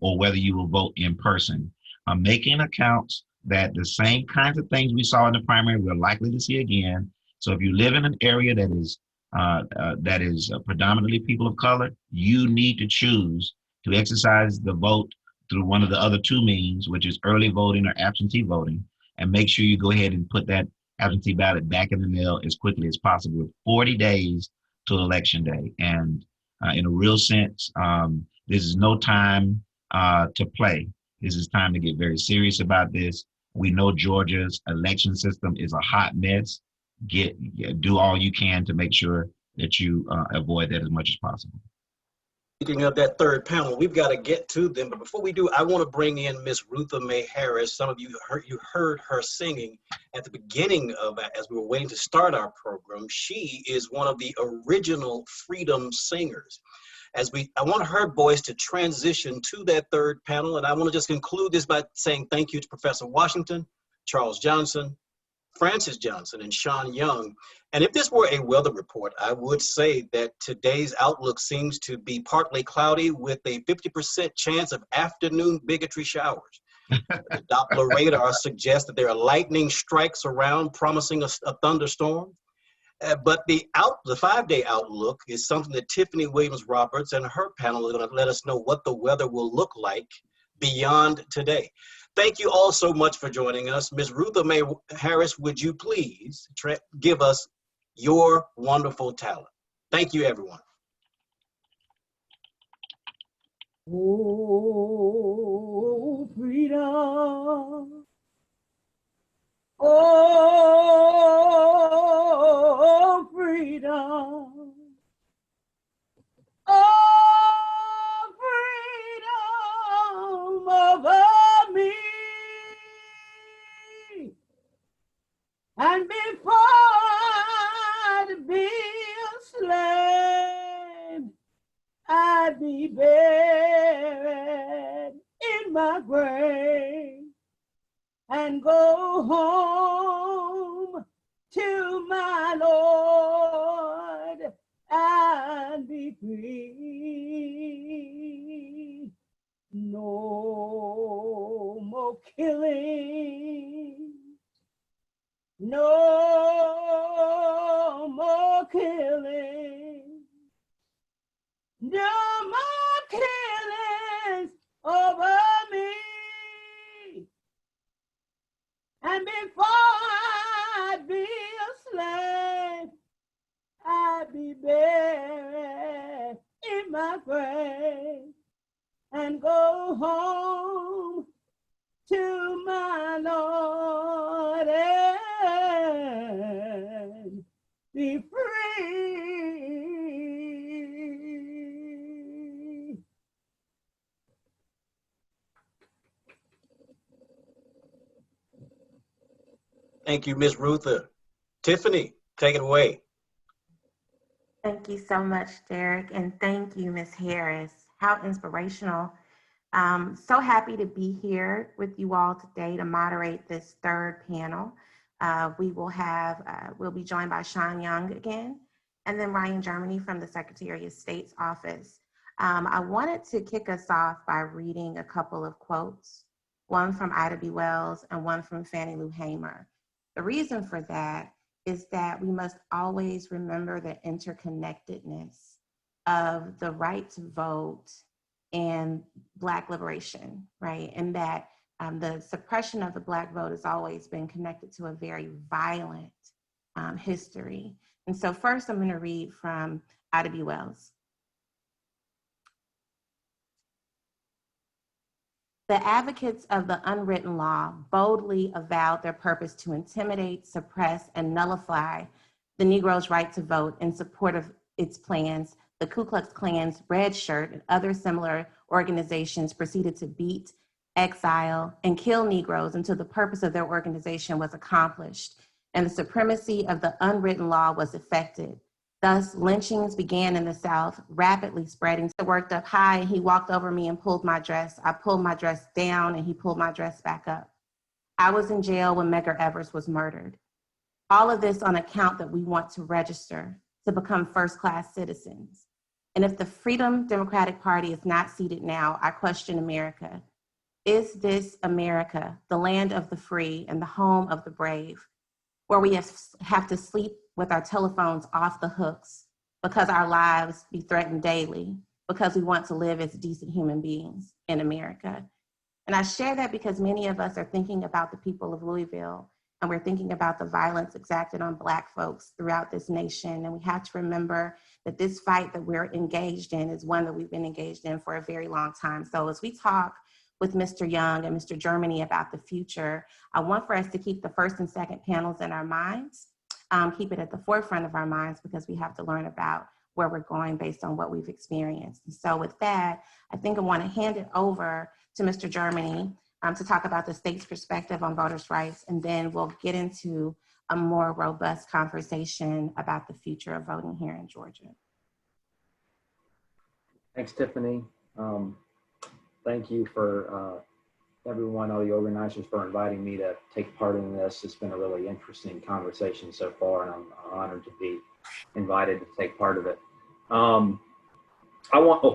or whether you will vote in person. Making accounts that the same kinds of things we saw in the primary we're likely to see again. So if you live in an area that is predominantly people of color, you need to choose to exercise the vote through one of the other two means, which is early voting or absentee voting, and make sure you go ahead and put that absentee ballot back in the mail as quickly as possible, with 40 days to election day. And in a real sense, this is no time to play. This is time to get very serious about this. We know Georgia's election system is a hot mess. Do all you can to make sure that you avoid that as much as possible. Speaking of that third panel, we've got to get to them. But before we do, I want to bring in Miss Rutha Mae Harris. Some of you heard her singing at the beginning of, as we were waiting to start our program. She is one of the original freedom singers. I want her voice to transition to that third panel. And I want to just conclude this by saying thank you to Professor Washington, Charles Johnson, Francis Johnson, and Sean Young. And if this were a weather report, I would say that today's outlook seems to be partly cloudy with a 50% chance of afternoon bigotry showers. The Doppler radar suggests that there are lightning strikes around, promising a thunderstorm. But the 5-day outlook is something that Tiffany Williams Roberts and her panel are going to let us know what the weather will look like beyond today. Thank you all so much for joining us. Ms. Rutha Mae Harris, would you please give us your wonderful talent? Thank you, everyone. Oh, freedom. Oh, freedom. Oh, freedom over me. And before I'd be a slave, I'd be buried in my grave and go home to my Lord and be free. No more killing, no more killing, no more killings over me. And before I'd be a slave, I'd be buried in my grave and go home to my Lord and be free. Thank you, Ms. Rutha. Tiffany, take it away. Thank you so much, Derek, and thank you, Ms. Harris. How inspirational. So happy to be here with you all today to moderate this third panel. We'll be joined by Sean Young again, and then Ryan Germany from the Secretary of State's office. I wanted to kick us off by reading a couple of quotes, one from Ida B. Wells and one from Fannie Lou Hamer. The reason for that is that we must always remember the interconnectedness of the right to vote and Black liberation, right? And that the suppression of the Black vote has always been connected to a very violent history. And so first I'm going to read from Ida B. Wells. The advocates of the unwritten law boldly avowed their purpose to intimidate, suppress, and nullify the Negro's right to vote in support of its plans. The Ku Klux Klan's Red Shirt and other similar organizations proceeded to beat, exile, and kill Negroes until the purpose of their organization was accomplished and the supremacy of the unwritten law was effected. Thus, lynchings began in the South, rapidly spreading. I worked up high and he walked over me and pulled my dress. I pulled my dress down and he pulled my dress back up. I was in jail when Medgar Evers was murdered. All of this on account that we want to register to become first-class citizens. And if the Freedom Democratic Party is not seated now, I question America. Is this America, the land of the free and the home of the brave, where we have to sleep with our telephones off the hooks because our lives be threatened daily, because we want to live as decent human beings in America? And I share that because many of us are thinking about the people of Louisville, and we're thinking about the violence exacted on Black folks throughout this nation. And we have to remember that this fight that we're engaged in is one that we've been engaged in for a very long time. So as we talk with Mr. Young and Mr. Germany about the future, I want for us to keep the first and second panels in our minds, keep it at the forefront of our minds, because we have to learn about where we're going based on what we've experienced. And so with that, I think I want to hand it over to Mr. Germany to talk about the state's perspective on voters' rights, and then we'll get into a more robust conversation about the future of voting here in Georgia. Thanks, Tiffany. Thank you for everyone, all the organizers, for inviting me to take part in this. It's been a really interesting conversation so far, and I'm honored to be invited to take part of it.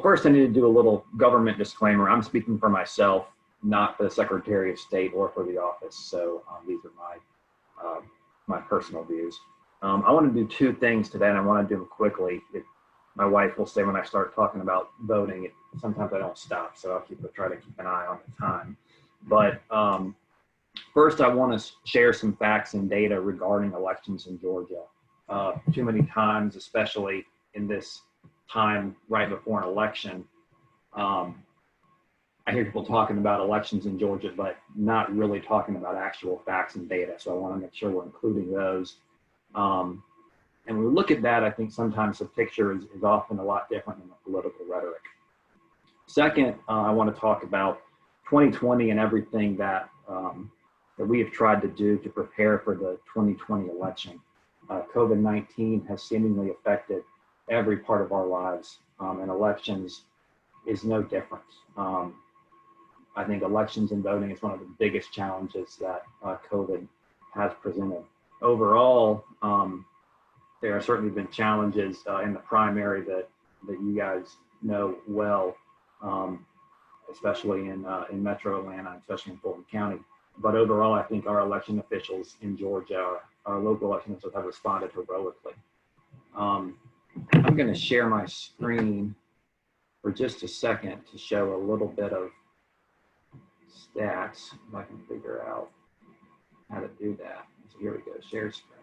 First I need to do a little government disclaimer. I'm speaking for myself, not for the Secretary of State or for the office. So these are my personal views. I want to do two things today, and I want to do them quickly. My wife will say when I start talking about voting, sometimes I don't stop, so I'll try to keep an eye on the time. But first, I want to share some facts and data regarding elections in Georgia. Too many times, especially in this time right before an election, I hear people talking about elections in Georgia, but not really talking about actual facts and data. So I want to make sure we're including those. And when we look at that, I think sometimes the picture is often a lot different than the political rhetoric. Second, I want to talk about 2020 and everything that we have tried to do to prepare for the 2020 election. COVID-19 has seemingly affected every part of our lives, and elections is no different. I think elections and voting is one of the biggest challenges that COVID has presented. Overall, there have certainly been challenges in the primary that you guys know well, especially in Metro Atlanta, especially in Fulton County. But overall, I think our election officials in Georgia, our local election officials, have responded heroically. I'm going to share my screen for just a second to show a little bit of stats, if I can figure out how to do that. So here we go, share screen.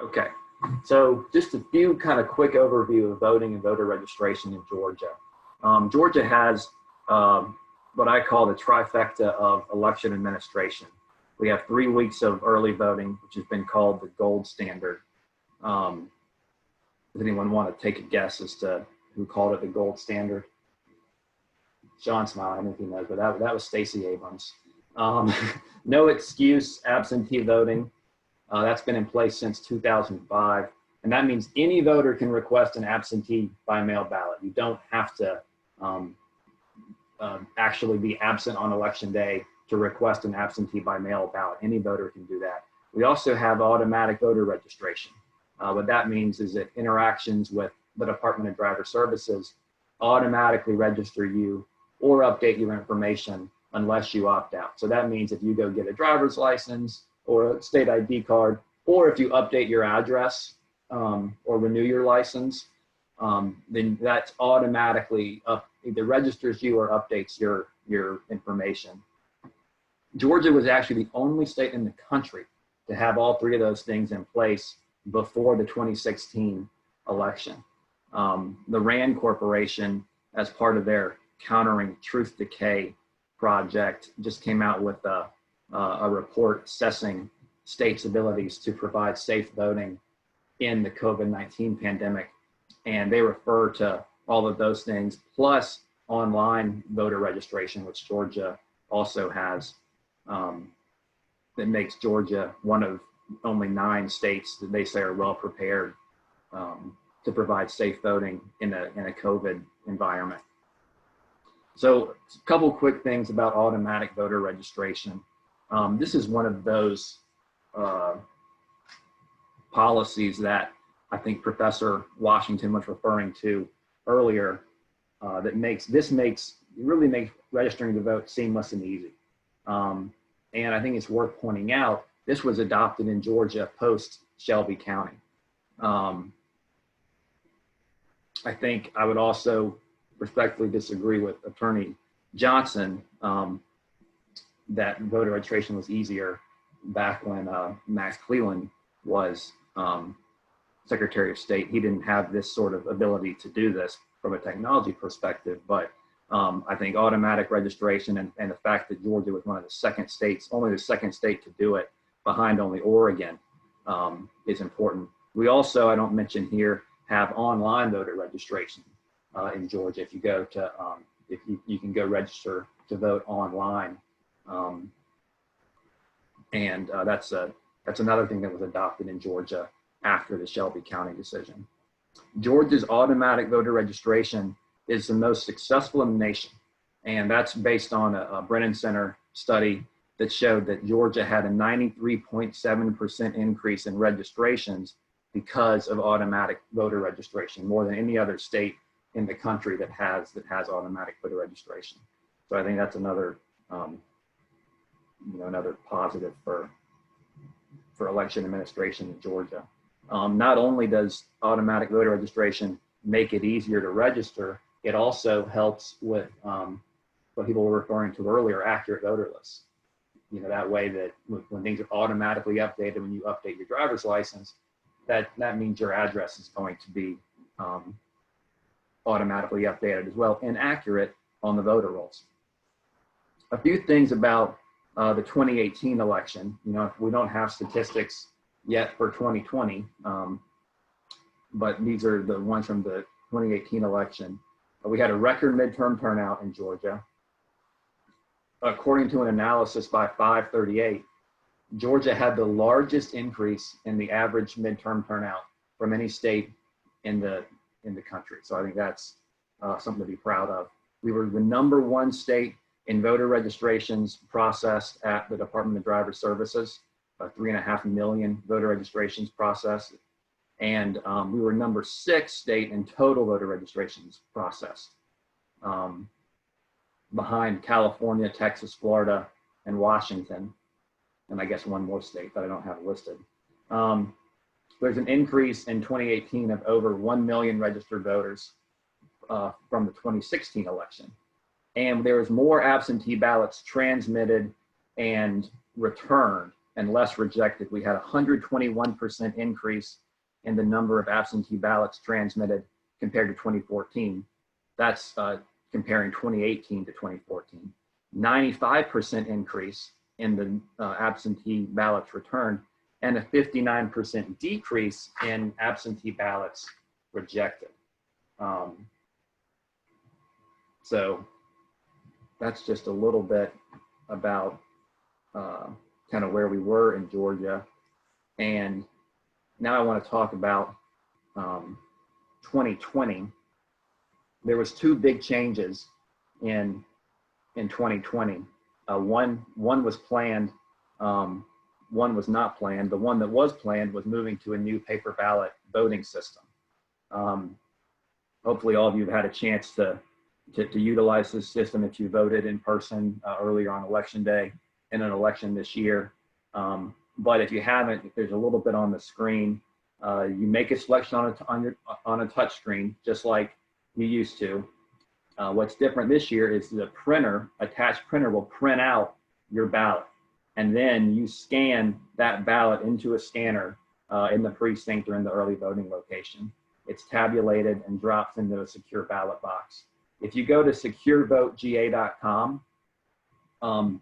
Okay, so just a few kind of quick overview of voting and voter registration in Georgia. Georgia has what I call the trifecta of election administration. We have 3 weeks of early voting, which has been called the gold standard. Does anyone want to take a guess as to who called it the gold standard? Sean Smiley, I don't think he knows, but that was Stacey Abrams. No excuse absentee voting. That's been in place since 2005. And that means any voter can request an absentee by mail ballot. You don't have to actually be absent on election day to request an absentee by mail ballot. Any voter can do that. We also have automatic voter registration. What that means is that interactions with the Department of Driver Services automatically register you or update your information unless you opt out. So that means if you go get a driver's license or a state ID card, or if you update your address or renew your license, then that's automatically either registers you or updates your information. Georgia was actually the only state in the country to have all three of those things in place before the 2016 election. The RAND Corporation, as part of their Countering Truth Decay project, just came out with a report assessing states' abilities to provide safe voting in the COVID-19 pandemic. And they refer to all of those things, plus online voter registration, which Georgia also has, that makes Georgia one of only 9 states that they say are well prepared to provide safe voting in a COVID environment. So a couple quick things about automatic voter registration. This is one of those policies that I think Professor Washington was referring to earlier, that really makes registering to vote seamless and easy. And I think it's worth pointing out, this was adopted in Georgia post Shelby County. I think I would also respectfully disagree with Attorney Johnson that voter registration was easier back when Max Cleland was Secretary of State. He didn't have this sort of ability to do this from a technology perspective, but I think automatic registration and the fact that Georgia was one of the second states, only the second state to do it, behind only Oregon, is important. We also, I don't mention here, have online voter registration in Georgia. If you go to, if you can go register to vote online, and that's another thing that was adopted in Georgia after the Shelby County decision. Georgia's automatic voter registration is the most successful in the nation, and that's based on a Brennan Center study that showed that Georgia had a 93.7% increase in registrations because of automatic voter registration, more than any other state in the country that has automatic voter registration. So I think that's another another positive for election administration in Georgia. Not only does automatic voter registration make it easier to register, it also helps with what people were referring to earlier, accurate voter lists. That way that when things are automatically updated, when you update your driver's license, that means your address is going to be automatically updated as well and accurate on the voter rolls. A few things about the 2018 election. We don't have statistics yet for 2020, but these are the ones from the 2018 election. We had a record midterm turnout in Georgia. According to an analysis by 538, Georgia had the largest increase in the average midterm turnout from any state in the country. So I think that's something to be proud of. We were the #1 state in voter registrations processed at the Department of Driver Services, 3.5 million voter registrations processed. And we were #6 state in total voter registrations processed, behind California, Texas, Florida, and Washington, and I guess one more state that I don't have listed. There's an increase in 2018 of over 1 million registered voters from the 2016 election. And there was more absentee ballots transmitted and returned and less rejected. We had a 121% increase in the number of absentee ballots transmitted compared to 2014. That's comparing 2018 to 2014. 95% increase in the absentee ballots returned, and a 59% decrease in absentee ballots rejected. So that's just a little bit about kind of where we were in Georgia. And now I want to talk about 2020, there was two big changes in 2020. One was planned, one was not planned. The one that was planned was moving to a new paper ballot voting system. Hopefully all of you have had a chance to utilize this system if you voted in person earlier on election day in an election this year. But if you haven't, there's a little bit on the screen. You make a selection on a touch screen, just like you used to. What's different this year is the attached printer will print out your ballot. And then you scan that ballot into a scanner in the precinct or in the early voting location. It's tabulated and drops into a secure ballot box. If you go to securevotega.com,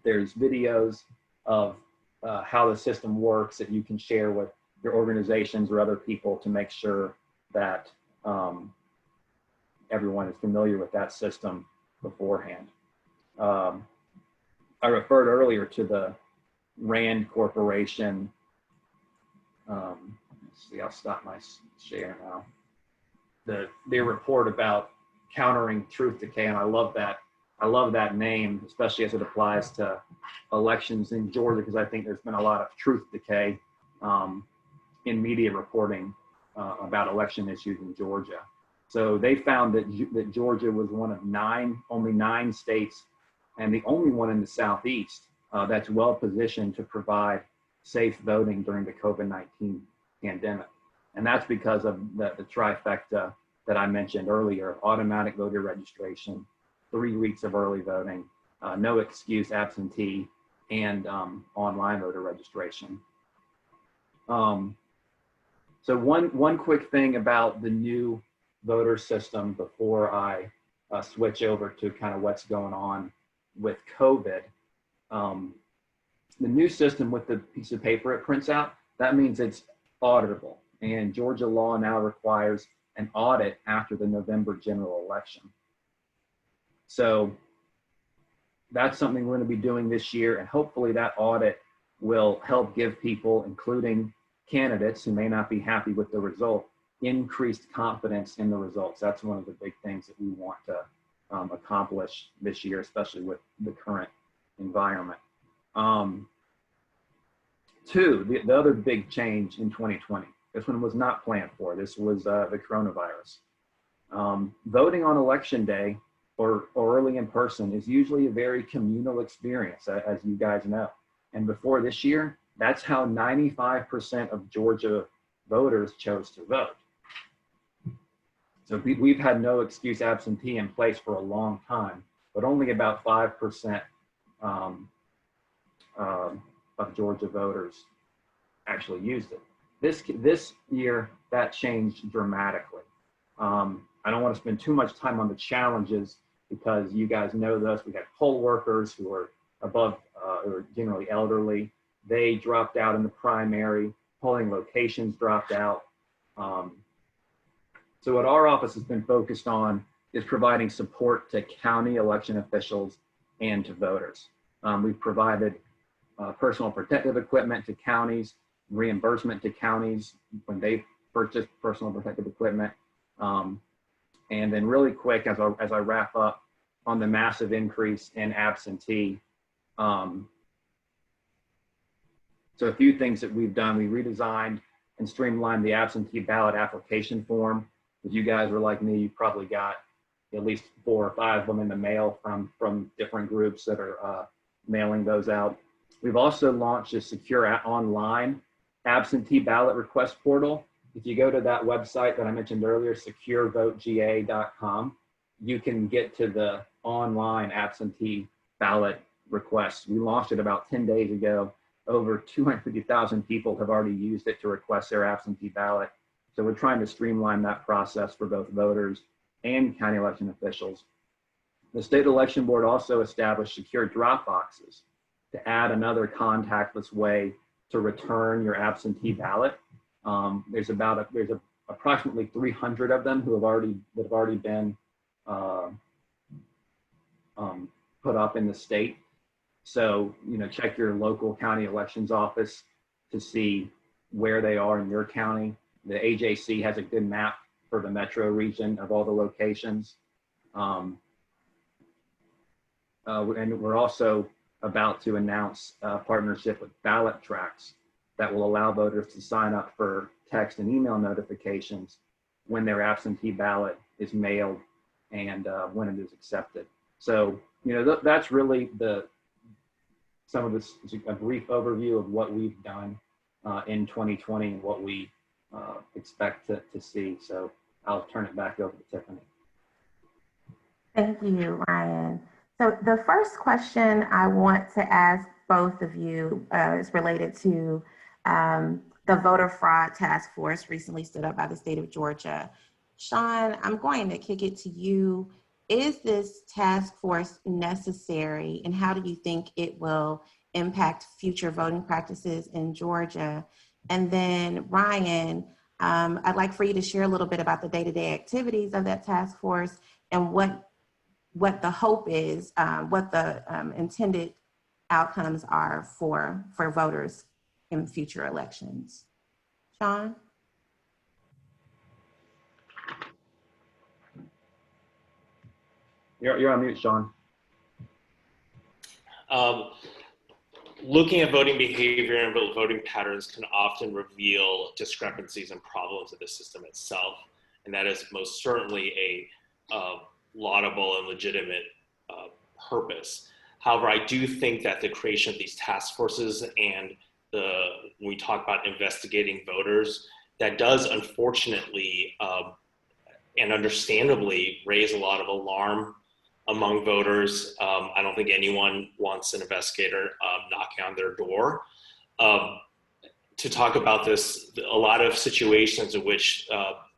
there's videos of how the system works that you can share with your organizations or other people to make sure that everyone is familiar with that system beforehand. I referred earlier to the RAND Corporation. Let's see, I'll stop my share now. Their report about countering truth decay, and I love that name, especially as it applies to elections in Georgia, because I think there's been a lot of truth decay in media reporting about election issues in Georgia. So they found that Georgia was one of only nine states, and the only one in the Southeast that's well positioned to provide safe voting during the COVID-19 pandemic. And that's because of the trifecta that I mentioned earlier: automatic voter registration, 3 weeks of early voting, no excuse absentee, and online voter registration. So one quick thing about the new voter system before I switch over to kind of what's going on with COVID. The new system with the piece of paper it prints out, that means it's auditable. And Georgia law now requires an audit after the November general election. So that's something we're going to be doing this year, and hopefully that audit will help give people, including candidates who may not be happy with the result, increased confidence in the results. That's one of the big things that we want to accomplish this year, especially with the current environment. Two, the other big change in 2020, this one was not planned for. This was the coronavirus. Voting on election day or early in person is usually a very communal experience, as you guys know. And before this year, that's how 95% of Georgia voters chose to vote. So we've had no excuse absentee in place for a long time, but only about 5% of Georgia voters actually used it. This year, that changed dramatically. I don't want to spend too much time on the challenges because you guys know this. We had poll workers who are above, or generally elderly. They dropped out in the primary. Polling locations dropped out. So what our office has been focused on is providing support to county election officials and to voters. We've provided personal protective equipment to counties, reimbursement to counties when they purchase personal protective equipment. And then really quick, as I wrap up on the massive increase in absentee. So a few things that we've done: we redesigned and streamlined the absentee ballot application form. If you guys were like me, you probably got at least 4 or 5 of them in the mail from different groups that are mailing those out. We've also launched a secure online absentee ballot request portal. If you go to that website that I mentioned earlier, securevotega.com, you can get to the online absentee ballot requests. We launched it about 10 days ago. Over 250,000 people have already used it to request their absentee ballot. So we're trying to streamline that process for both voters and county election officials. The state election board also established secure drop boxes to add another contactless way to return your absentee ballot. There's approximately 300 of them that have already been put up in the state. So, check your local county elections office to see where they are in your county. The AJC has a good map for the metro region of all the locations. And we're also about to announce a partnership with Ballot Tracks that will allow voters to sign up for text and email notifications when their absentee ballot is mailed and when it is accepted. So, that's really some of this, a brief overview of what we've done in 2020 and what we expect to see. So I'll turn it back over to Tiffany. Thank you, Ryan. So the first question I want to ask both of you is related to the voter fraud task force recently stood up by the state of Georgia. Sean, I'm going to kick it to you. Is this task force necessary, and how do you think it will impact future voting practices in Georgia? And then Ryan, I'd like for you to share a little bit about the day-to-day activities of that task force and what the hope is, what the intended outcomes are for voters in future elections. Sean? You're on mute, Sean. Looking at voting behavior and voting patterns can often reveal discrepancies and problems of the system itself. And that is most certainly a laudable and legitimate purpose. However, I do think that the creation of these task forces and when we talk about investigating voters, that does unfortunately and understandably raise a lot of alarm among voters. I don't think anyone wants an investigator knocking on their door. To talk about this, a lot of situations in which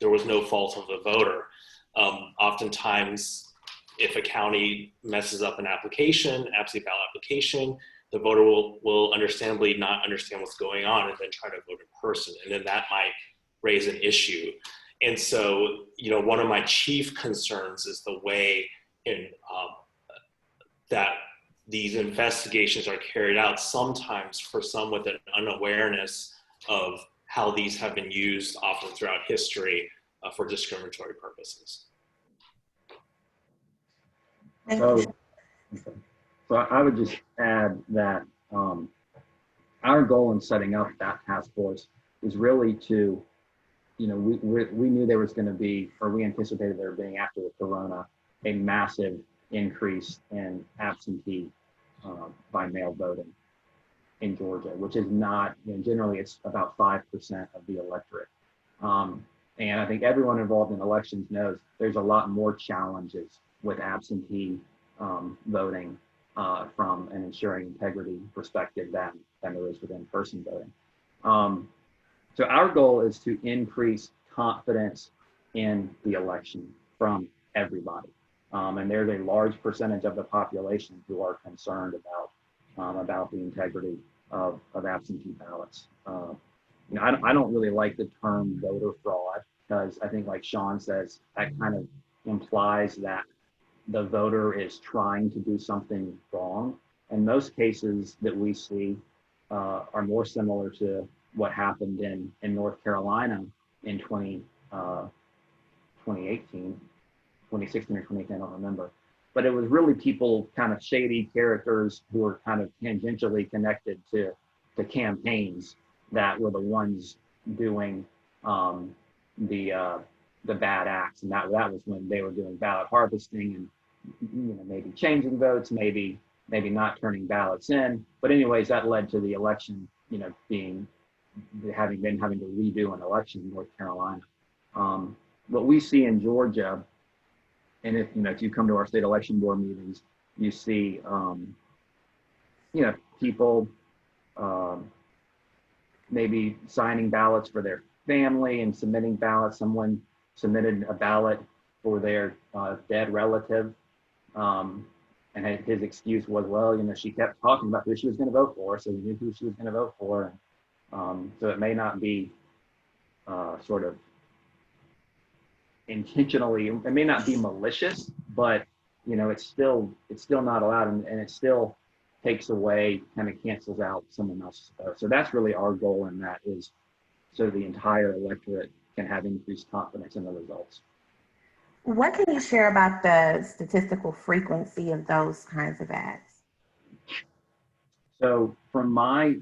there was no fault of the voter. Oftentimes, if a county messes up an application, absentee ballot application, the voter will understandably not understand what's going on and then try to vote in person. And then that might raise an issue. And so, one of my chief concerns is the way that these investigations are carried out, sometimes for some with an unawareness of how these have been used often throughout history for discriminatory purposes. So I would just add that our goal in setting up that task force is really to, we knew there was going to be, or we anticipated there being after the corona, a massive increase in absentee by mail voting in Georgia, which is not, generally it's about 5% of the electorate. And I think everyone involved in elections knows there's a lot more challenges with absentee voting from an ensuring integrity perspective than there is with in-person voting. So our goal is to increase confidence in the election from everybody. And there's a large percentage of the population who are concerned about the integrity of absentee ballots. I don't really like the term voter fraud because I think, like Sean says, that kind of implies that the voter is trying to do something wrong. And most cases that we see are more similar to what happened in North Carolina in 2018, 2016 or 2018, I don't remember. But it was really people, kind of shady characters who were kind of tangentially connected to campaigns that were the ones doing the bad acts. And that was when they were doing ballot harvesting and maybe changing votes, maybe not turning ballots in. But anyways, that led to the election, having to redo an election in North Carolina. What we see in Georgia, and if you come to our state election board meetings, you see people maybe signing ballots for their family and submitting ballots. Someone submitted a ballot for their dead relative. And his excuse was, well, she kept talking about who she was going to vote for, so we knew who she was going to vote for. So it may not be sort of intentionally, it may not be malicious, but it's still not allowed, and it still takes away, kind of cancels out someone else's vote. So that's really our goal, and that is so the entire electorate can have increased confidence in the results. What can you share about the statistical frequency of those kinds of ads? So from my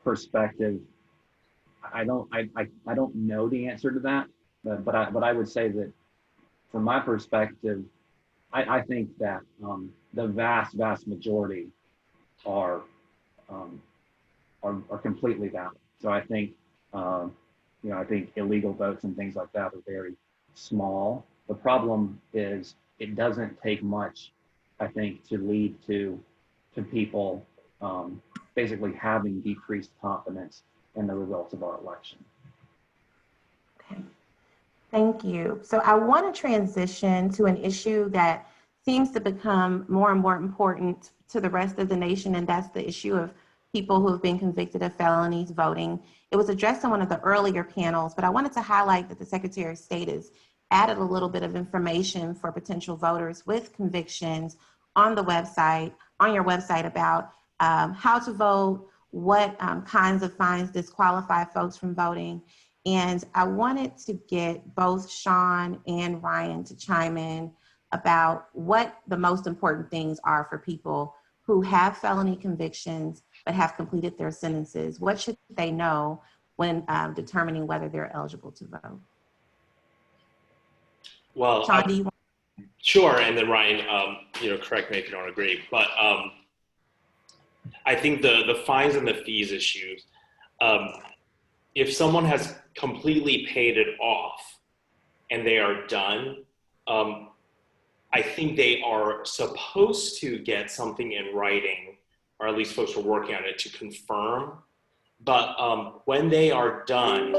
perspective, I don't know the answer to that, but I would say that from my perspective, I think that the vast majority are completely valid. So I think I think illegal votes and things like that are very small. The problem is it doesn't take much, I think, to lead to people basically having decreased confidence in the results of our election. Okay, thank you. So I want to transition to an issue that seems to become more and more important to the rest of the nation, and that's the issue of people who have been convicted of felonies voting. It was addressed in one of the earlier panels, but I wanted to highlight that the Secretary of State has added a little bit of information for potential voters with convictions on the website, on your website, about how to vote, what kinds of fines disqualify folks from voting. And I wanted to get both Sean and Ryan to chime in about what the most important things are for people who have felony convictions but have completed their sentences. What should they know when determining whether they're eligible to vote? Well, Sean, do you want? Sure, and then Ryan, correct me if you don't agree, but I think the fines and the fees issues, if someone has completely paid it off and they are done, I think they are supposed to get something in writing, or at least folks are working on it to confirm. But when they are done,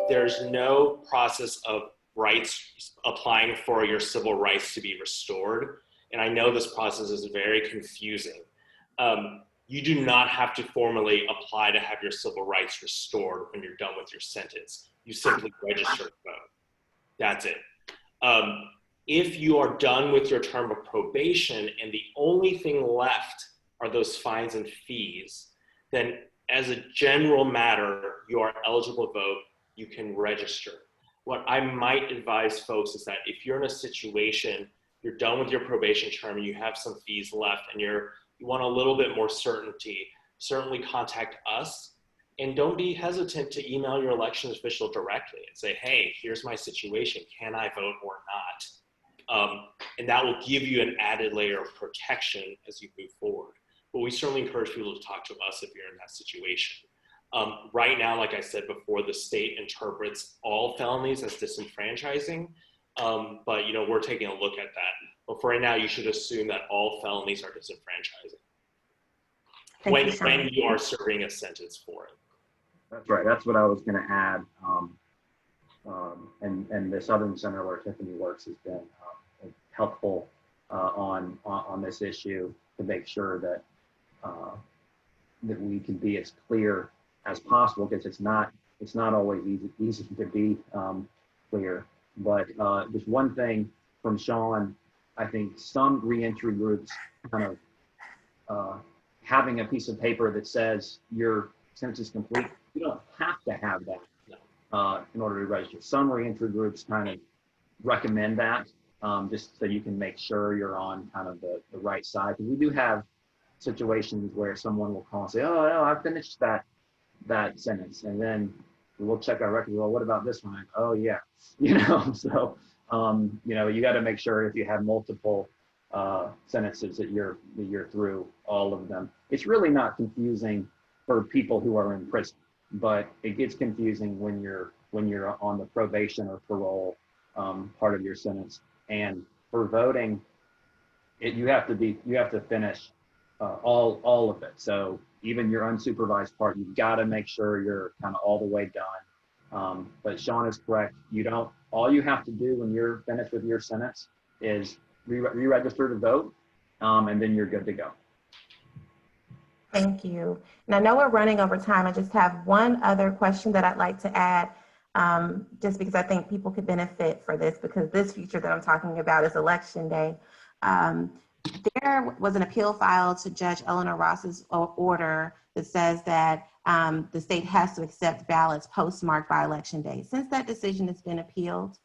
there's no process of rights applying for your civil rights to be restored. And I know this process is very confusing. You do not have to formally apply to have your civil rights restored when you're done with your sentence. You simply register to vote. That's it. If you are done with your term of probation and the only thing left are those fines and fees, then as a general matter, you are eligible to vote, you can register. What I might advise folks is that if you're in a situation, you're done with your probation term and you have some fees left and you want a little bit more certainty, certainly contact us. And don't be hesitant to email your election official directly and say, hey, here's my situation, can I vote or not? And that will give you an added layer of protection as you move forward. But we certainly encourage people to talk to us if you're in that situation. Right now, like I said before, the state interprets all felonies as disenfranchising, but we're taking a look at that. But for right now, you should assume that all felonies are disenfranchising when you are serving a sentence for it. That's right. That's what I was going to add. And the Southern Center where Tiffany works has been helpful on this issue to make sure that that we can be as clear as possible, because it's not always easy to be clear. But just one thing from Sean, I think some reentry groups kind of having a piece of paper that says your sentence is complete. You don't have to have that in order to register. Some reentry groups kind of recommend that just so you can make sure you're on kind of the right side. Because we do have situations where someone will call and say, oh, no, I finished that sentence. And then we'll check our record. Well, what about this one? Oh, yeah. So, you got to make sure if you have multiple sentences that you're through all of them. It's really not confusing for people who are in prison, but it gets confusing when you're on the probation or parole part of your sentence. And for voting, you have to finish all of it. So even your unsupervised part, you've got to make sure you're kind of all the way done. But Sean is correct. All you have to do when you're finished with your sentence is re-register to vote, and then you're good to go. Thank you. And I know we're running over time. I just have one other question that I'd like to add, just because I think people could benefit for this, because this future that I'm talking about is Election Day. There was an appeal filed to Judge Eleanor Ross's order that says that the state has to accept ballots postmarked by Election Day. Since that decision has been appealed,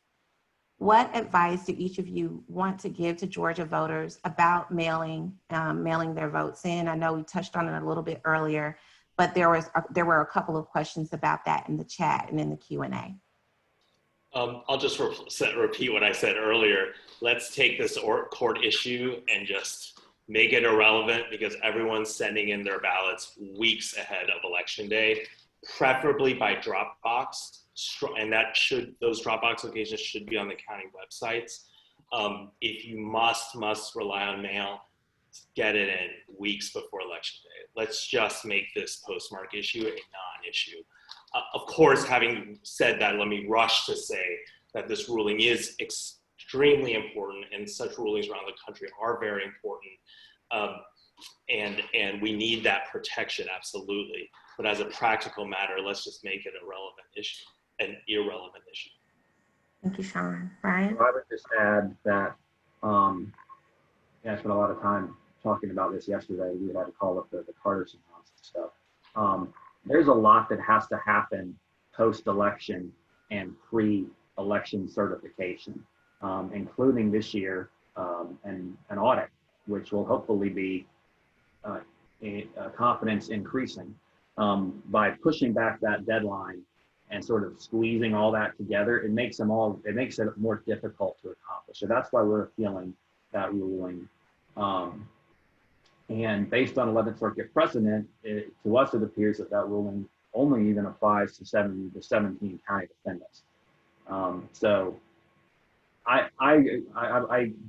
what advice do each of you want to give to Georgia voters about mailing their votes in? I know we touched on it a little bit earlier, but there were a couple of questions about that in the chat and in the Q&A. I'll just repeat what I said earlier. Let's take this court issue and just make it irrelevant, because everyone's sending in their ballots weeks ahead of Election Day, preferably by Dropbox. And those Dropbox locations should be on the county websites. If you must rely on mail, get it in weeks before Election Day. Let's just make this postmark issue a non-issue. Of course, having said that, let me rush to say that this ruling is extremely important, and such rulings around the country are very important. And we need that protection, absolutely. But as a practical matter, let's just make it an irrelevant issue. Thank you, Sean. Brian? I would just add that I spent a lot of time talking about this yesterday. We had to call up the Carterson House and stuff. There's a lot that has to happen post-election and pre-election certification, including this year an audit, which will hopefully be confidence increasing. By pushing back that deadline and sort of squeezing all that together, it makes it more difficult to accomplish. So that's why we're appealing that ruling. And based on 11th Circuit precedent, to us it appears that ruling only even applies to 17 county defendants. So I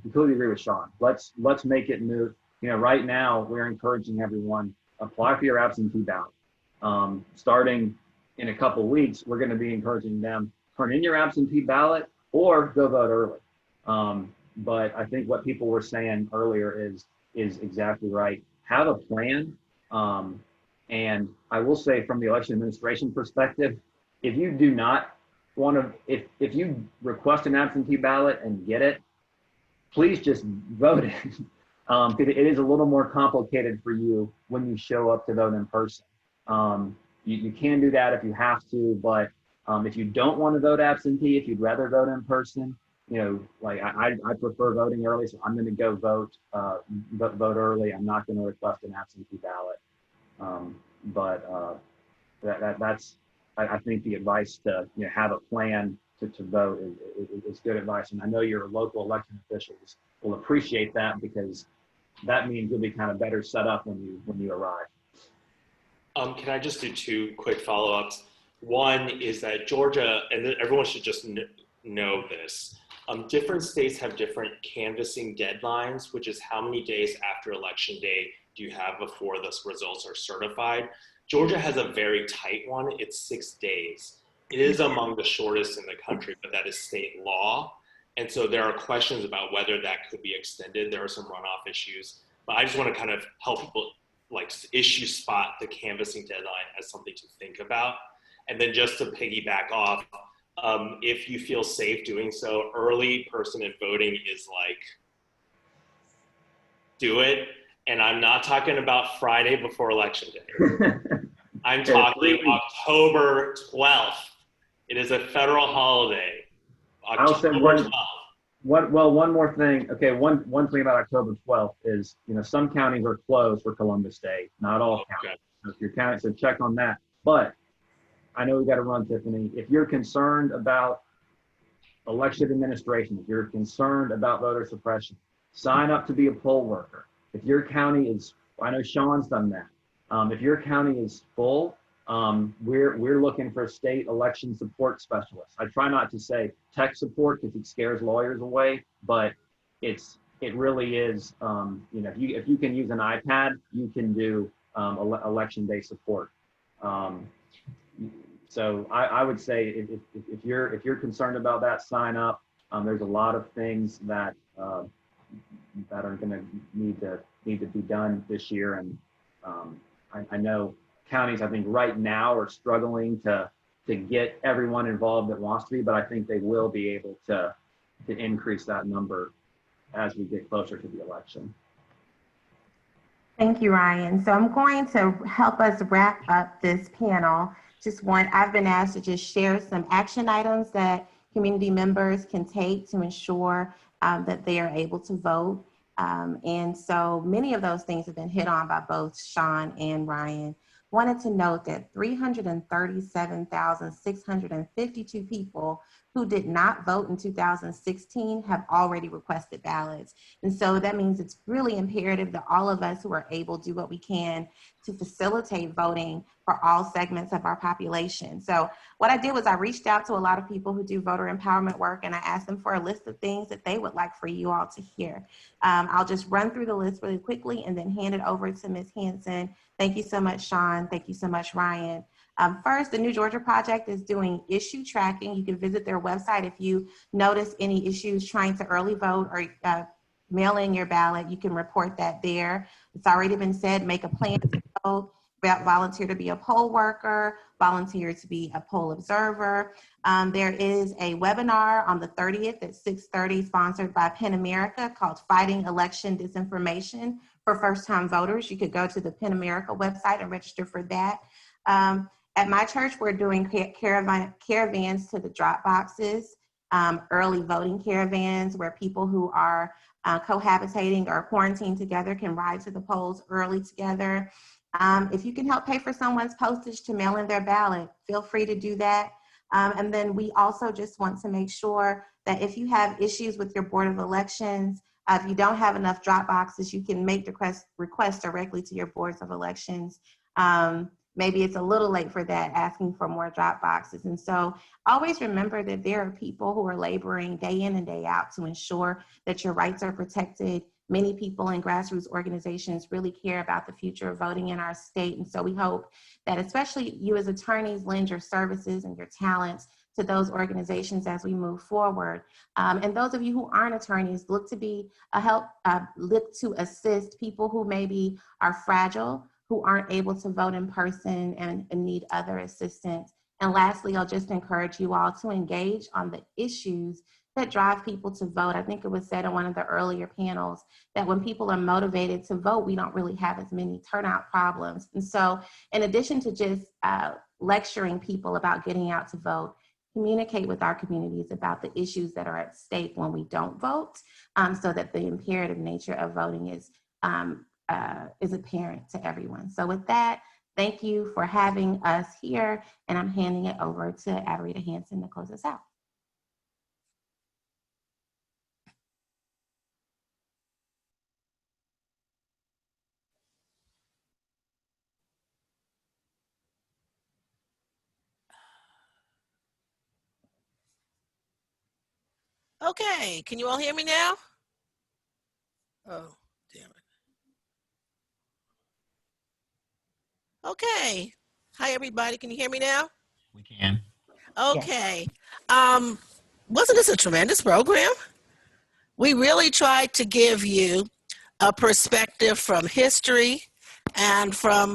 completely agree with Sean. Let's make it moot. Right now we're encouraging everyone, apply for your absentee ballot. Starting in a couple weeks, we're going to be encouraging them, turn in your absentee ballot or go vote early. But I think what people were saying earlier is exactly right. Have a plan. And I will say, from the election administration perspective, if you do not want to, if you request an absentee ballot and get it, please just vote it. It is a little more complicated for you when you show up to vote in person. You can do that if you have to, but if you don't want to vote absentee, if you'd rather vote in person, like I prefer voting early, so I'm going to go vote early. I'm not going to request an absentee ballot. That's I think the advice to have a plan to vote is good advice, and I know your local election officials will appreciate that, because that means you'll be kind of better set up when you arrive. Can I just do two quick follow-ups? One is that Georgia, and everyone should just know this, different states have different canvassing deadlines, which is how many days after Election Day do you have before the results are certified. Georgia has a very tight one. It's 6 days. It is among the shortest in the country, but that is state law. And so there are questions about whether that could be extended. There are some runoff issues, but I just want to kind of help people issue spot the canvassing deadline as something to think about. And then just to piggyback off, if you feel safe doing so, early person in voting is do it. And I'm not talking about Friday before Election Day. I'm talking October 12th. It is a federal holiday. October 12th. One more thing. Okay, one thing about October 12th is, some counties are closed for Columbus Day. Not all counties. So if your county, so check on that. But I know we got to run, Tiffany. If you're concerned about election administration, if you're concerned about voter suppression, sign up to be a poll worker. If your county is, I know Sean's done that. If your county is full, we're looking for state election support specialists. I try not to say tech support because it scares lawyers away, but it really is. If you can use an iPad, you can do election day support. So I would say if you're concerned about that, sign up. There's a lot of things that are going to need to be done this year, and I know counties, I think right now, are struggling to get everyone involved that wants to be, but I think they will be able to increase that number as we get closer to the election. Thank you, Ryan. So I'm going to help us wrap up this panel. I've been asked to just share some action items that community members can take to ensure that they are able to vote. And so many of those things have been hit on by both Sean and Ryan. Wanted to note that 337,652 people who did not vote in 2016 have already requested ballots. And so that means it's really imperative that all of us who are able do what we can to facilitate voting for all segments of our population. So what I did was I reached out to a lot of people who do voter empowerment work, and I asked them for a list of things that they would like for you all to hear. I'll just run through the list really quickly and then hand it over to Ms. Hanson. Thank you so much, Sean. Thank you so much, Ryan. First, the New Georgia Project is doing issue tracking. You can visit their website if you notice any issues trying to early vote or mail in your ballot. You can report that there. It's already been said, make a plan to vote, volunteer to be a poll worker, volunteer to be a poll observer. There is a webinar on the 30th at 6:30 sponsored by PEN America called Fighting Election Disinformation for First-Time Voters. You could go to the PEN America website and register for that. At my church, we're doing caravans to the drop boxes, early voting caravans where people who are cohabitating or quarantined together can ride to the polls early together. If you can help pay for someone's postage to mail in their ballot, feel free to do that. And then we also just want to make sure that if you have issues with your Board of Elections, if you don't have enough drop boxes, you can make requests directly to your boards of elections. Maybe it's a little late for that, asking for more drop boxes. And so always remember that there are people who are laboring day in and day out to ensure that your rights are protected. Many people in grassroots organizations really care about the future of voting in our state. And so we hope that especially you as attorneys lend your services and your talents to those organizations as we move forward. And those of you who aren't attorneys, look to be a help, look to assist people who maybe are fragile, who aren't able to vote in person and need other assistance. And lastly, I'll just encourage you all to engage on the issues that drive people to vote. I think it was said in one of the earlier panels that when people are motivated to vote, we don't really have as many turnout problems. And so in addition to just lecturing people about getting out to vote, communicate with our communities about the issues that are at stake when we don't vote, so that the imperative nature of voting is apparent to everyone. So with that, thank you for having us here, and I'm handing it over to Averita Hanson to close us out. Okay, can you all hear me now? Oh, damn it. Okay. Hi, everybody. Can you hear me now? We can. Okay. Wasn't this a tremendous program? We really tried to give you a perspective from history and from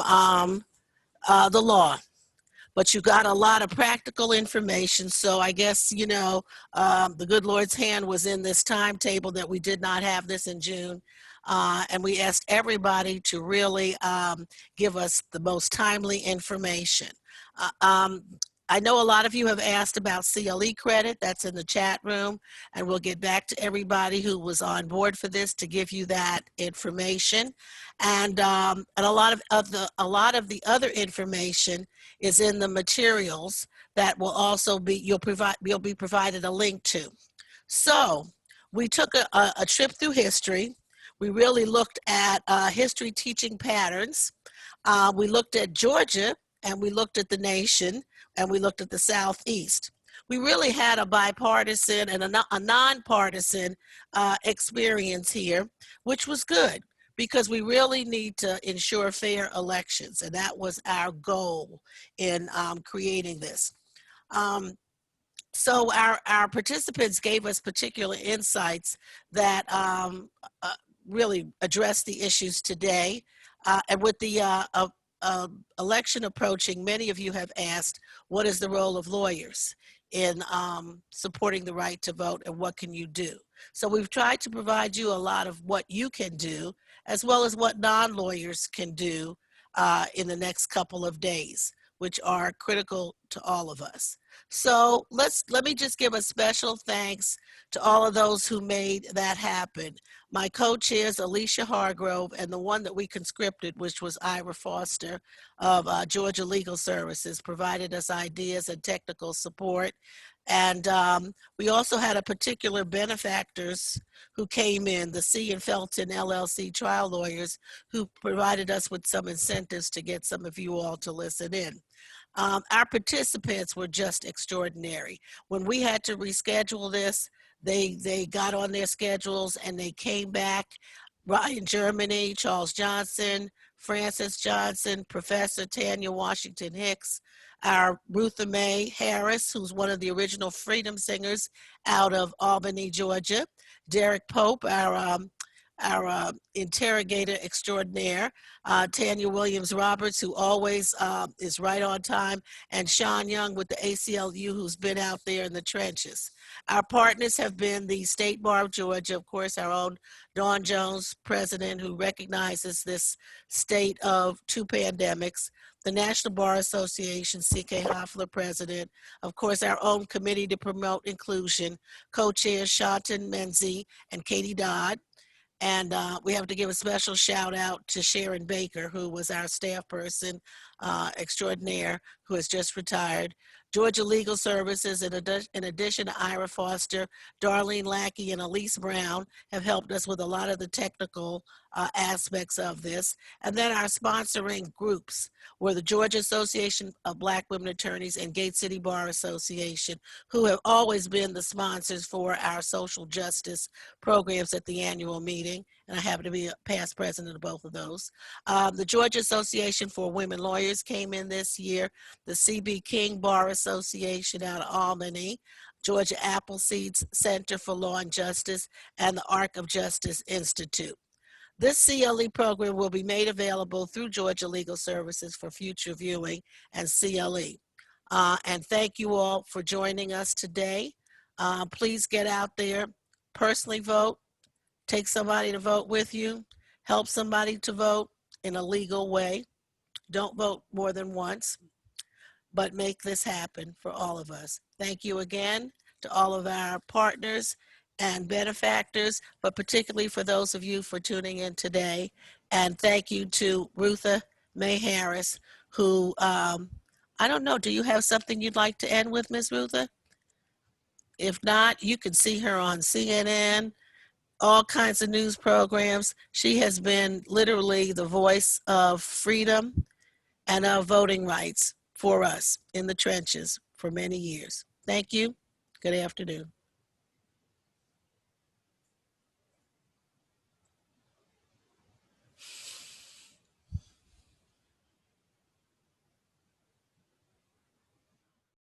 the law. But you got a lot of practical information. So I guess, you know, the good Lord's hand was in this timetable that we did not have this in June. And we asked everybody to really give us the most timely information. I know a lot of you have asked about CLE credit. That's in the chat room, and we'll get back to everybody who was on board for this to give you that information. And a lot of the other information is in the materials that will also be you'll be provided a link to. So we took a trip through history. We really looked at history teaching patterns. We looked at Georgia, and we looked at the nation, and we looked at the Southeast. We really had a bipartisan and a nonpartisan experience here, which was good because we really need to ensure fair elections, and that was our goal in creating this. So our participants gave us particular insights that really address the issues today. And with the election approaching, many of you have asked, what is the role of lawyers in supporting the right to vote, and what can you do? So we've tried to provide you a lot of what you can do as well as what non-lawyers can do in the next couple of days, which are critical to all of us. So let me just give a special thanks to all of those who made that happen. My co-chairs, Alicia Hargrove, and the one that we conscripted, which was Ira Foster of Georgia Legal Services, provided us ideas and technical support. And we also had a particular benefactors who came in, the C and Felton LLC trial lawyers, who provided us with some incentives to get some of you all to listen in. Our participants were just extraordinary. When we had to reschedule this, they got on their schedules and they came back. Ryan Germany, Charles Johnson, Francis Johnson, Professor Tanya Washington Hicks, our Rutha Mae Harris, who's one of the original Freedom Singers out of Albany, Georgia, Derek Pope, our interrogator extraordinaire, Tanya Williams Roberts, who always is right on time, and Sean Young with the ACLU, who's been out there in the trenches. Our partners have been the State Bar of Georgia, of course, our own Dawn Jones, president, who recognizes this state of two pandemics, the National Bar Association, C.K. Hoffler, president, of course, our own Committee to Promote Inclusion, co-chairs Shantan Menzie and Katie Dodd. And we have to give a special shout out to Sharon Baker, who was our staff person extraordinaire, who has just retired. Georgia Legal Services, in addition to Ira Foster, Darlene Lackey, and Elise Brown have helped us with a lot of the technical aspects of this. And then our sponsoring groups were the Georgia Association of Black Women Attorneys and Gate City Bar Association, who have always been the sponsors for our social justice programs at the annual meeting. And I happen to be a past president of both of those. The Georgia Association for Women Lawyers came in this year, the CB King Bar Association out of Albany, Georgia Appleseed's Center for Law and Justice, and the Arc of Justice Institute. This CLE program will be made available through Georgia Legal Services for future viewing and CLE. And thank you all for joining us today. Please get out there, personally vote, take somebody to vote with you, help somebody to vote in a legal way. Don't vote more than once, but make this happen for all of us. Thank you again to all of our partners and benefactors, but particularly for those of you for tuning in today. And thank you to Rutha Mae Harris, who, I don't know, do you have something you'd like to end with, Ms. Rutha? If not, you can see her on CNN, all kinds of news programs. She has been literally the voice of freedom and of voting rights for us in the trenches for many years. Thank you. Good afternoon.